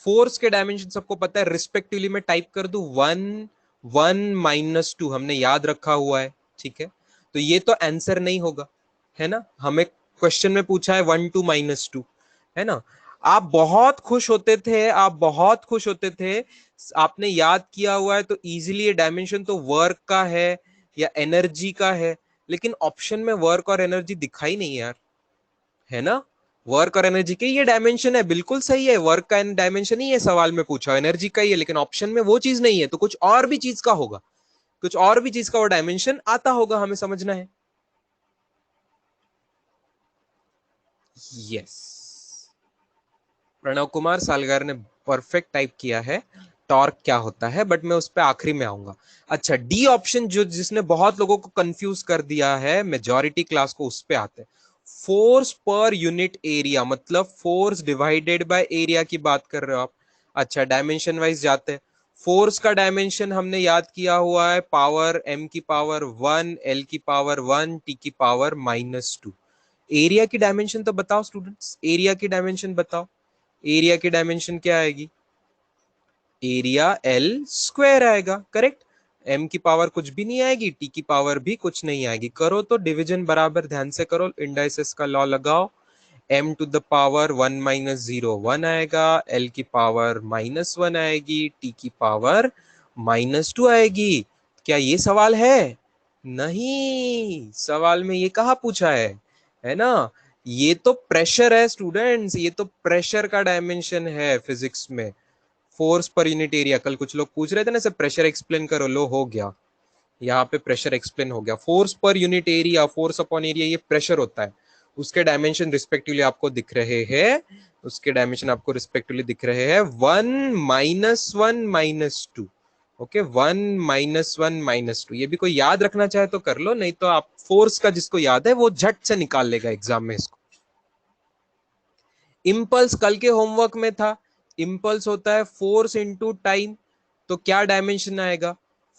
फोर्स के डायमेंशन सबको पता है, रिस्पेक्टिवली मैं टाइप कर दूं 1 1 - 2, हमने याद रखा हुआ है। ठीक है, तो ये तो आंसर नहीं होगा, है ना। हमें क्वेश्चन में पूछा है 1 2 - 2, है ना। आप बहुत खुश होते थे, आप बहुत खुश होते थे, आपने याद किया हुआ है तो इजीली। ये डायमेंशन तो वर्क का है या एनर्जी का है, लेकिन ऑप्शन में वर्क और एनर्जी दिखाई नहीं यार, है ना। वर्क और एनर्जी के ये डायमेंशन है, बिल्कुल सही है, वर्क का डायमेंशन ही है सवाल में पूछा, एनर्जी का ही है, लेकिन ऑप्शन में वो चीज नहीं है, तो कुछ और भी चीज का होगा, कुछ और भी चीज का वो डायमेंशन आता होगा, हमें समझना है। यस, प्रणव कुमार सालगार ने परफेक्ट टाइप किया है, टॉर्क क्या होता है, बट मैं उस पर आखिरी में आऊंगा। अच्छा, डी ऑप्शन जो जिसने बहुत लोगों को कंफ्यूज कर दिया है मेजॉरिटी क्लास को, उस पे आते हैं। फोर्स पर यूनिट एरिया, मतलब फोर्स डिवाइडेड बाय एरिया की बात कर रहे हो आप। अच्छा, डायमेंशन वाइज जाते हैं। फोर्स का डायमेंशन हमने याद किया हुआ है, पावर m की पावर 1, l की पावर 1, t की पावर -2। एरिया की डायमेंशन तो बताओ स्टूडेंट्स, एरिया की डायमेंशन बताओ। एरिया की डायमेंशन क्या आएगी? एरिया एल स्क्वायर आएगा, करेक्ट। एम की पावर कुछ भी नहीं आएगी, टी की पावर भी कुछ नहीं आएगी। करो तो डिवीजन बराबर, ध्यान से करो, इंडाइसेस का लॉ लगाओ। m टू द पावर 1 - 0 1 आएगा, l की पावर -1 आएगी, t की पावर -2 आएगी। क्या ये सवाल है? नहीं, सवाल में ये कहाँ पूछा है ना। ये तो प्रेशर है स्टूडेंट्स, ये तो प्रेशर का डायमेंशन है फिजिक्स में। फोर्स पर यूनिट एरिया, कल कुछ लोग पूछ रहे थे ना सर प्रेशर एक्सप्लेन करो, लो हो गया, यहाँ पे प्रेशर एक्सप्लेन हो गया। Force per unit area, force upon area, ये प्रेशर होता है। उसके डायमेंशन रिस्पेक्टिवली आपको दिख रहे हैं, उसके डायमेंशन आपको रिस्पेक्टिवली दिख रहे हैं, 1 - 1 - 2। ओके, 1 - 1 - 2, ये भी कोई याद रखना चाहे तो कर लो, नहीं तो आप फोर्स का जिसको याद है वो झट से निकाल लेगा एग्जाम में इसको। इम्पल्स कल के होमवर्क में था, इम्पल्स होता है फोर्स इंटू टाइम, तो क्या डायमेंशन आएगा?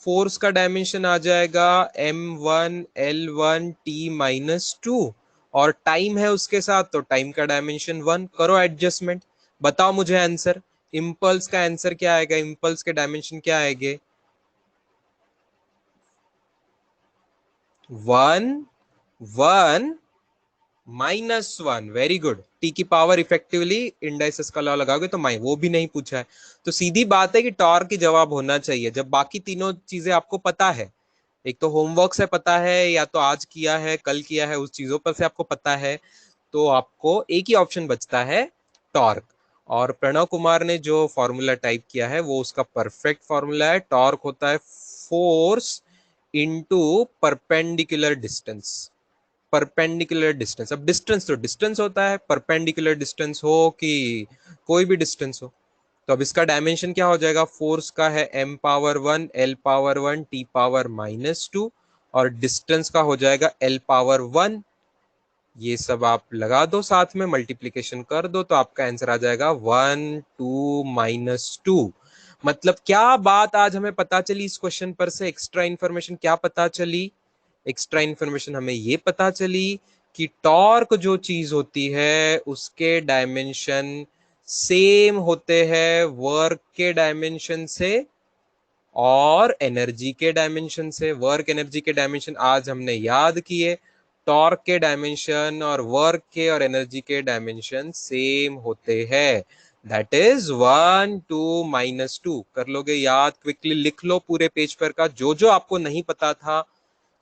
फोर्स का डायमेंशन आ जाएगा m1 l1 t - 2, और टाइम है उसके साथ तो टाइम का डायमेंशन 1। करो एडजस्टमेंट, बताओ मुझे आंसर। इम्पल्स का आंसर क्या आएगा? इम्पल्स के डायमेंशन क्या आएंगे? 1 1 - 1, वेरी गुड। टी की पावर इफेक्टिवली इंडाइसेस का लॉ लगाओगे तो माई, वो भी नहीं पूछा है। तो सीधी बात है कि टॉर्क की जवाब होना चाहिए, जब बाकी तीनों चीजें आपको पता है। एक तो होमवर्क से पता है, या तो आज किया है, कल किया है, उस चीजों पर से आपको पता है, तो आपको एक ही ऑप्शन बचता है, टॉर्क। और प्रणव कुमार ने जो फॉर्मूला टाइप किया है वो उसका परफेक्ट फॉर्मूला है। टॉर्क होता है force into perpendicular distance. Perpendicular distance, अब डिस्टेंस तो डिस्टेंस होता है, परपेंडिकुलर डिस्टेंस हो कि कोई भी डिस्टेंस हो। तो अब इसका डायमेंशन क्या हो जाएगा? फोर्स का है m power 1, l power 1, t power -2, और डिस्टेंस का हो जाएगा l पावर 1। ये सब आप लगा दो, साथ में मल्टीप्लीकेशन कर दो, तो आपका आंसर आ जाएगा 1 2 - 2। मतलब क्या बात आज हमें पता चली इस क्वेश्चन पर से? एक्स्ट्रा इंफॉर्मेशन क्या पता चली? एक्स्ट्रा इंफॉर्मेशन हमें ये पता चली कि टॉर्क जो चीज होती है उसके डायमेंशन सेम होते हैं वर्क के डायमेंशन से और एनर्जी के डायमेंशन से। वर्क एनर्जी के डायमेंशन आज हमने याद किए, टॉर्क के डायमेंशन और वर्क के और एनर्जी के डायमेंशन सेम होते हैं। That is 1 2 - 2। कर लोगे याद? क्विकली लिख लो पूरे पेज पर का जो जो आपको नहीं पता था,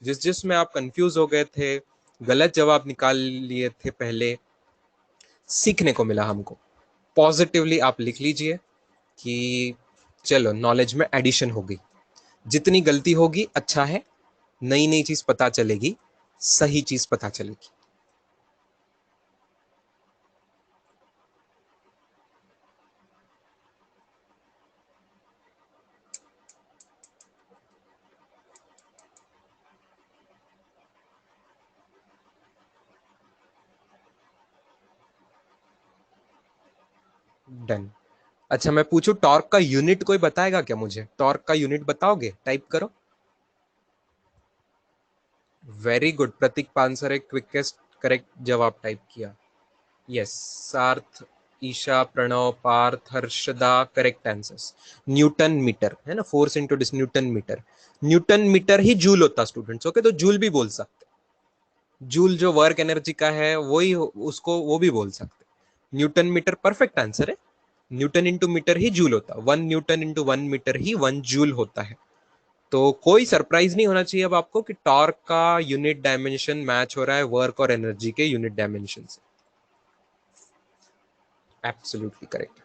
जिस जिसमें आप कंफ्यूज हो गए थे, गलत जवाब निकाल लिए थे पहले, सीखने को मिला हमको। पॉजिटिवली आप लिख लीजिए कि चलो नॉलेज में एडिशन हो गई। जितनी गलती होगी अच्छा है, नई नई चीज पता चलेगी, सही चीज पता चलेगी। डन। अच्छा मैं पूछूं, टॉर्क का यूनिट कोई बताएगा क्या मुझे? टॉर्क का यूनिट बताओगे? टाइप करो। Very good, Pratik Pansare quickest correct जवाब टाइप किया। Yes, Sarth, Isha, Pranav, Parth, Harshada correct answers. Newton metre है ना, force into dis, newton metre. Newton metre ही जूल होता स्टूडेंट्स, ओके? तो जूल भी बोल सकते, जूल जो वर्क एनर्जी का है वही उसको वो भी बोल सकते। न्यूटन मीटर परफेक्ट आंसर है। न्यूटन इंटू मीटर ही जूल होता, 1 न्यूटन इंटू 1 मीटर ही 1 जूल होता है। तो कोई सरप्राइज नहीं होना चाहिए अब आपको कि टॉर्क का यूनिट डायमेंशन मैच हो रहा है वर्क और एनर्जी के यूनिट डायमेंशन से। Absolutely correct.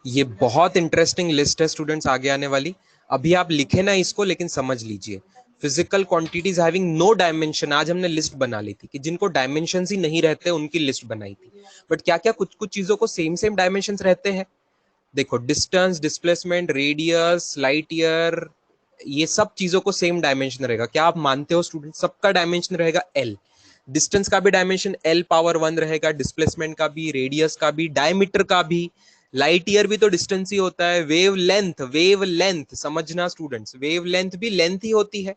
ये बहुत इंटरेस्टिंग लिस्ट है स्टूडेंट्स आगे आने वाली। अभी आप लिखे ना इसको, लेकिन समझ लीजिए, physical quantities having no dimension, आज हमने लिस्ट बना ली थी कि जिनको डायमेंशन ही नहीं रहते उनकी लिस्ट बनाई थी। बट क्या क्या कुछ कुछ चीजों को सेम सेम डायमेंशन रहते हैं। देखो, distance, displacement, radius, light year, ये सब चीजों को सेम डायमेंशन रहेगा। क्या आप मानते हो स्टूडेंट? सबका डायमेंशन रहेगा एल। डिस्टेंस का भी डायमेंशन L⁻1 रहेगा, डिस्प्लेसमेंट का भी, रेडियस का भी, डायमीटर का भी। लाइट ईयर भी तो डिस्टेंस ही होता है। वेव लेंथ, वेव लेंथ समझना स्टूडेंट्स, वेव लेंथ भी लेंथ ही होती है।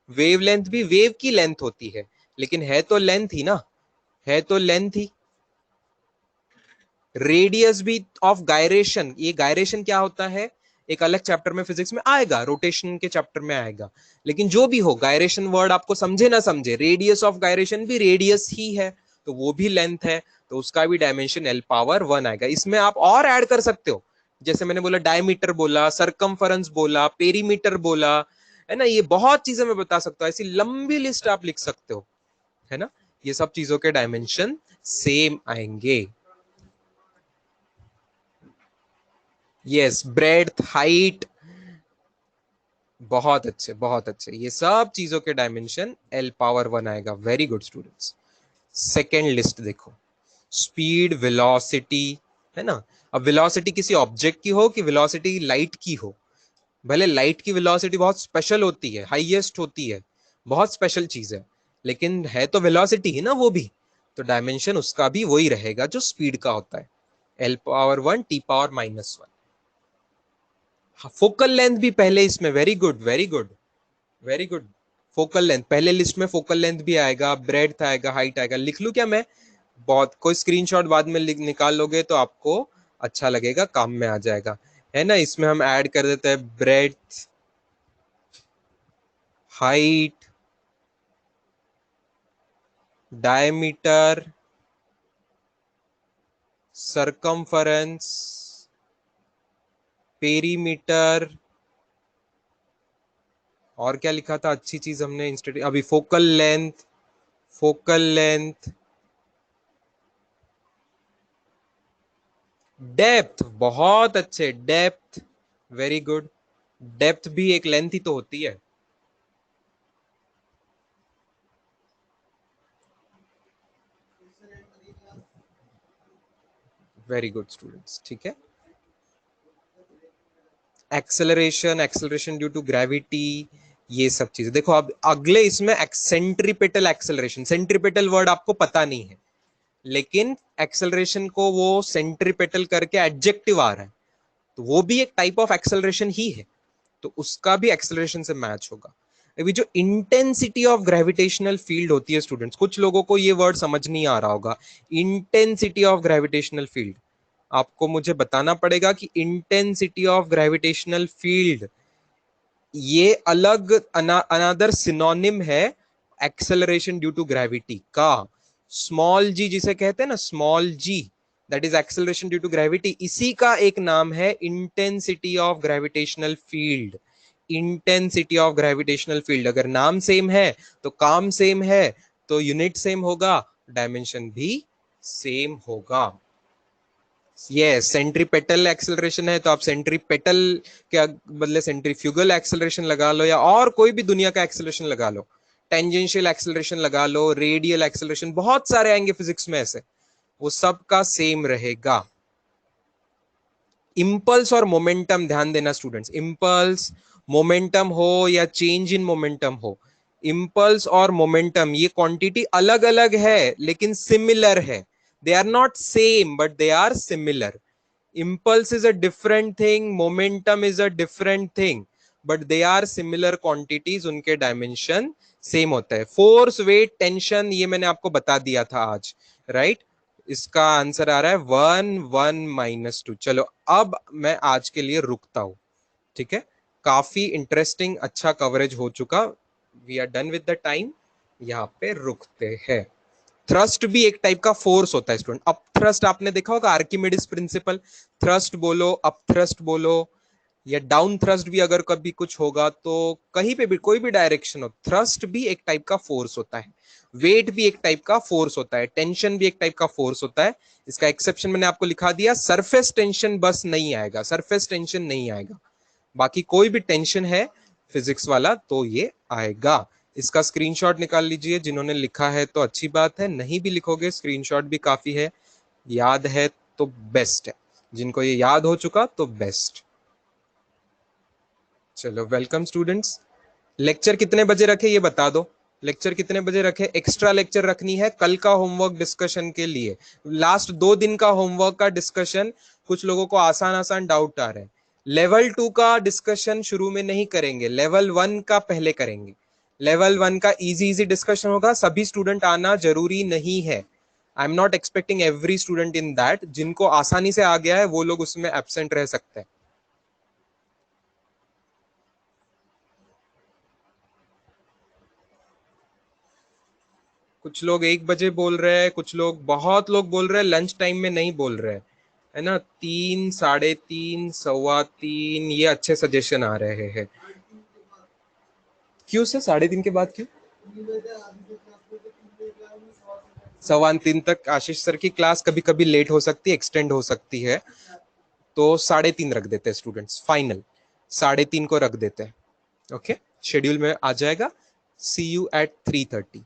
वेव लेंथ भी वेव की लेंथ होती है, लेकिन है तो लेंथ ही ना, है तो लेंथ ही। रेडियस भी ऑफ गायरेशन, ये गायरेशन क्या होता है एक अलग चैप्टर में फिजिक्स में आएगा, रोटेशन के चैप्टर में आएगा। लेकिन जो भी हो, गायरेशन वर्ड आपको समझे ना समझे, रेडियस ऑफ गायरेशन भी रेडियस ही है, तो वो भी लेंथ है, तो उसका भी डायमेंशन L⁻1 आएगा। इसमें आप और ऐड कर सकते हो, जैसे मैंने बोला डायमीटर बोला, सरकमफरेंस बोला, पेरीमीटर बोला, है ना, ये बहुत चीजें मैं बता सकता हूँ, ऐसी लंबी लिस्ट आप लिख सकते हो, है ना। ये सब चीजों के डायमेंशन सेम आएंगे। यस, ब्रेड्थ, हाइट, बहुत अच्छे बहुत अच्छे, ये सब चीजों के डायमेंशन L⁻1 आएगा। Very good students. Second list देखो, स्पीड, वेलोसिटी, है ना। अब वेलोसिटी किसी ऑब्जेक्ट की हो कि वेलोसिटी लाइट की हो, भले लाइट की वेलोसिटी बहुत स्पेशल होती है, हाईएस्ट होती है, बहुत स्पेशल चीज है, लेकिन है तो वेलोसिटी ही ना वो भी, तो डायमेंशन उसका भी वही रहेगा जो स्पीड का होता है, L⁻1 T⁻−1। फोकल लेंथ भी पहले इसमें, very good very good very good. Focal length पहले लिस्ट में, फोकल लेंथ भी आएगा, ब्रेड्थ आएगा, हाइट आएगा। लिख लूं क्या मैं? बहुत, कोई स्क्रीनशॉट बाद में निकाल लोगे तो आपको अच्छा लगेगा, काम में आ जाएगा, है ना। इसमें हम ऐड कर देते हैं breadth, height, diameter, circumference, perimeter, और क्या लिखा था अच्छी चीज हमने इंस्टेंट अभी, focal length, focal length, depth, बहुत अच्छे, डेप्थ, वेरी गुड। डेप्थ भी एक लेंथ ही तो होती है। वेरी गुड स्टूडेंट्स, ठीक है। Acceleration, acceleration due to gravity, ये सब चीजें देखो। अब अगले इसमें सेंट्रीपेटल एक्सेलरेशन, सेंट्रीपेटल वर्ड आपको पता नहीं है, लेकिन एक्सेलरेशन को वो सेंट्रीपेटल करके एडजेक्टिव आ रहा है, तो वो भी एक टाइप ऑफ एक्सेलरेशन ही है, तो उसका भी एक्सेलरेशन से मैच होगा। अभी जो इंटेंसिटी ऑफ ग्रेविटेशनल फील्ड होती है स्टूडेंट्स, कुछ लोगों को ये वर्ड समझ नहीं आ रहा होगा, इंटेंसिटी ऑफ ग्रेविटेशनल फील्ड, आपको मुझे बताना पड़ेगा कि इंटेंसिटी ऑफ ग्रेविटेशनल फील्ड ये अलग अनदर सिनोनिम है एक्सेलरेशन ड्यू टू ग्रेविटी का। स्मॉल जी जिसे कहते हैं ना, small G, that is acceleration due to gravity. इसी का एक नाम है intensity of gravitational field. Intensity of gravitational field, अगर नाम सेम है तो काम सेम है, तो यूनिट सेम होगा, डायमेंशन भी सेम होगा। ये सेंट्रीपेटल एक्सेलरेशन है तो आप सेंट्रीपेटल के बदले सेंट्रीफ्यूगल एक्सेलरेशन लगा लो, या और कोई भी दुनिया का एक्सेलरेशन लगा लो, टेंजेंशियल एक्सेलरेशन लगा लो, रेडियल एक्सेलरेशन, बहुत सारे आएंगे फिजिक्स में ऐसे, वो सब का सेम रहेगा। इंपल्स और मोमेंटम ध्यान देना स्टूडेंट्स, इंपल्स मोमेंटम हो या चेंज इन मोमेंटम हो, इंपल्स और मोमेंटम ये क्वांटिटी अलग अलग है लेकिन सिमिलर है। They are not same but they are similar. impulse is a different thing, momentum is a different thing, but they are similar quantities, उनके डायमेंशन सेम होता है। फोर्स, वेट, टेंशन ये मैंने आपको बता दिया था आज, राइट? इसका आंसर आ रहा है 1 1 - 2। चलो अब मैं आज के लिए रुकता हूं, ठीक है? काफी इंटरेस्टिंग अच्छा कवरेज हो चुका, we are done with the time, यहाँ पे रुकते हैं। थ्रस्ट भी एक टाइप का फोर्स होता है स्टूडेंट। अप थ्रस्ट आपने देखा होगा, आर्किमिडीज प्रिंसिपल, थ्रस्ट बोलो, अप थ्रस्ट बोलो, या डाउन थ्रस्ट भी अगर कभी कुछ होगा तो, कहीं पे भी कोई भी डायरेक्शन हो, थ्रस्ट भी एक टाइप का फोर्स होता है, वेट भी एक टाइप का फोर्स होता है, टेंशन भी एक टाइप का फोर्स होता है। इसका एक्सेप्शन मैंने आपको लिखा दिया, सरफेस टेंशन बस नहीं आएगा, सरफेस टेंशन नहीं आएगा, बाकी कोई भी टेंशन है फिजिक्स वाला तो ये आएगा। इसका स्क्रीनशॉट निकाल लीजिए, जिन्होंने लिखा है तो अच्छी बात है, नहीं भी लिखोगे स्क्रीनशॉट भी काफी है, याद है तो बेस्ट है, जिनको ये याद हो चुका तो बेस्ट। चलो वेलकम स्टूडेंट्स। लेक्चर कितने बजे रखे ये बता दो, लेक्चर कितने बजे रखे? एक्स्ट्रा लेक्चर रखनी है कल का होमवर्क डिस्कशन के लिए, लास्ट 2 दिन का होमवर्क का डिस्कशन। कुछ लोगों को आसान आसान डाउट आ रहे हैं। लेवल 2 का डिस्कशन शुरू में नहीं करेंगे, लेवल 1 का पहले करेंगे। लेवल 1 का इजी इजी डिस्कशन होगा, सभी स्टूडेंट आना जरूरी नहीं है। I am not expecting every student in that, जिनको आसानी से आ गया है वो लोग उसमें एब्सेंट रह सकते हैं। कुछ लोग 1 बजे बोल रहे हैं, कुछ लोग, बहुत लोग बोल रहे हैं लंच टाइम में नहीं बोल रहे हैं, है ना? 3, 3:30, 3:15 ये अच्छे सजेशन आ रहे हैं। क्यों से 3:30 के बाद क्यों? 3:15 तक आशीष सर की क्लास कभी कभी लेट हो सकती है, एक्सटेंड हो सकती है, तो 3:30 रख देते हैं स्टूडेंट्स, फाइनल 3:30 को रख देते हैं। ओके, शेड्यूल में आ जाएगा। सी यू एट 3:30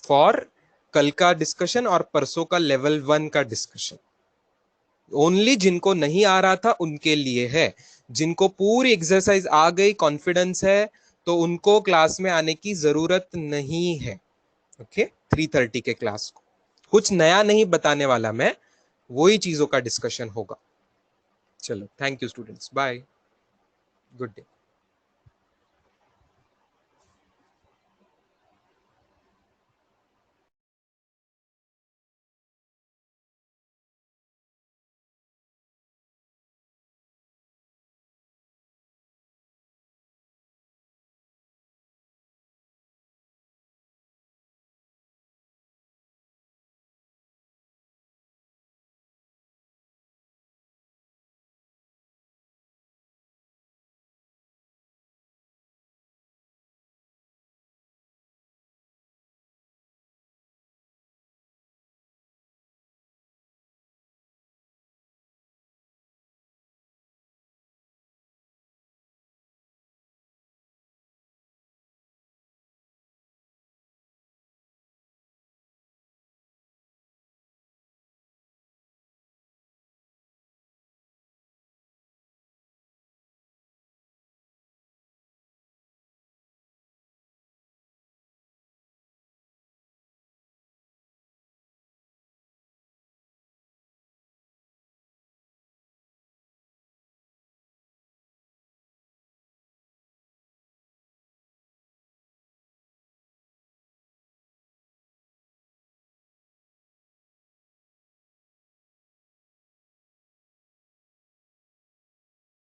फॉर कल का डिस्कशन और परसों का लेवल 1 का डिस्कशन। ओनली जिनको नहीं आ रहा था उनके लिए है, जिनको पूरी एक्सरसाइज आ गई, कॉन्फिडेंस है, तो उनको क्लास में आने की जरूरत नहीं है। ओके, 3:30 के क्लास को कुछ नया नहीं बताने वाला मैं, वही चीजों का डिस्कशन होगा। चलो thank you students, bye, good day.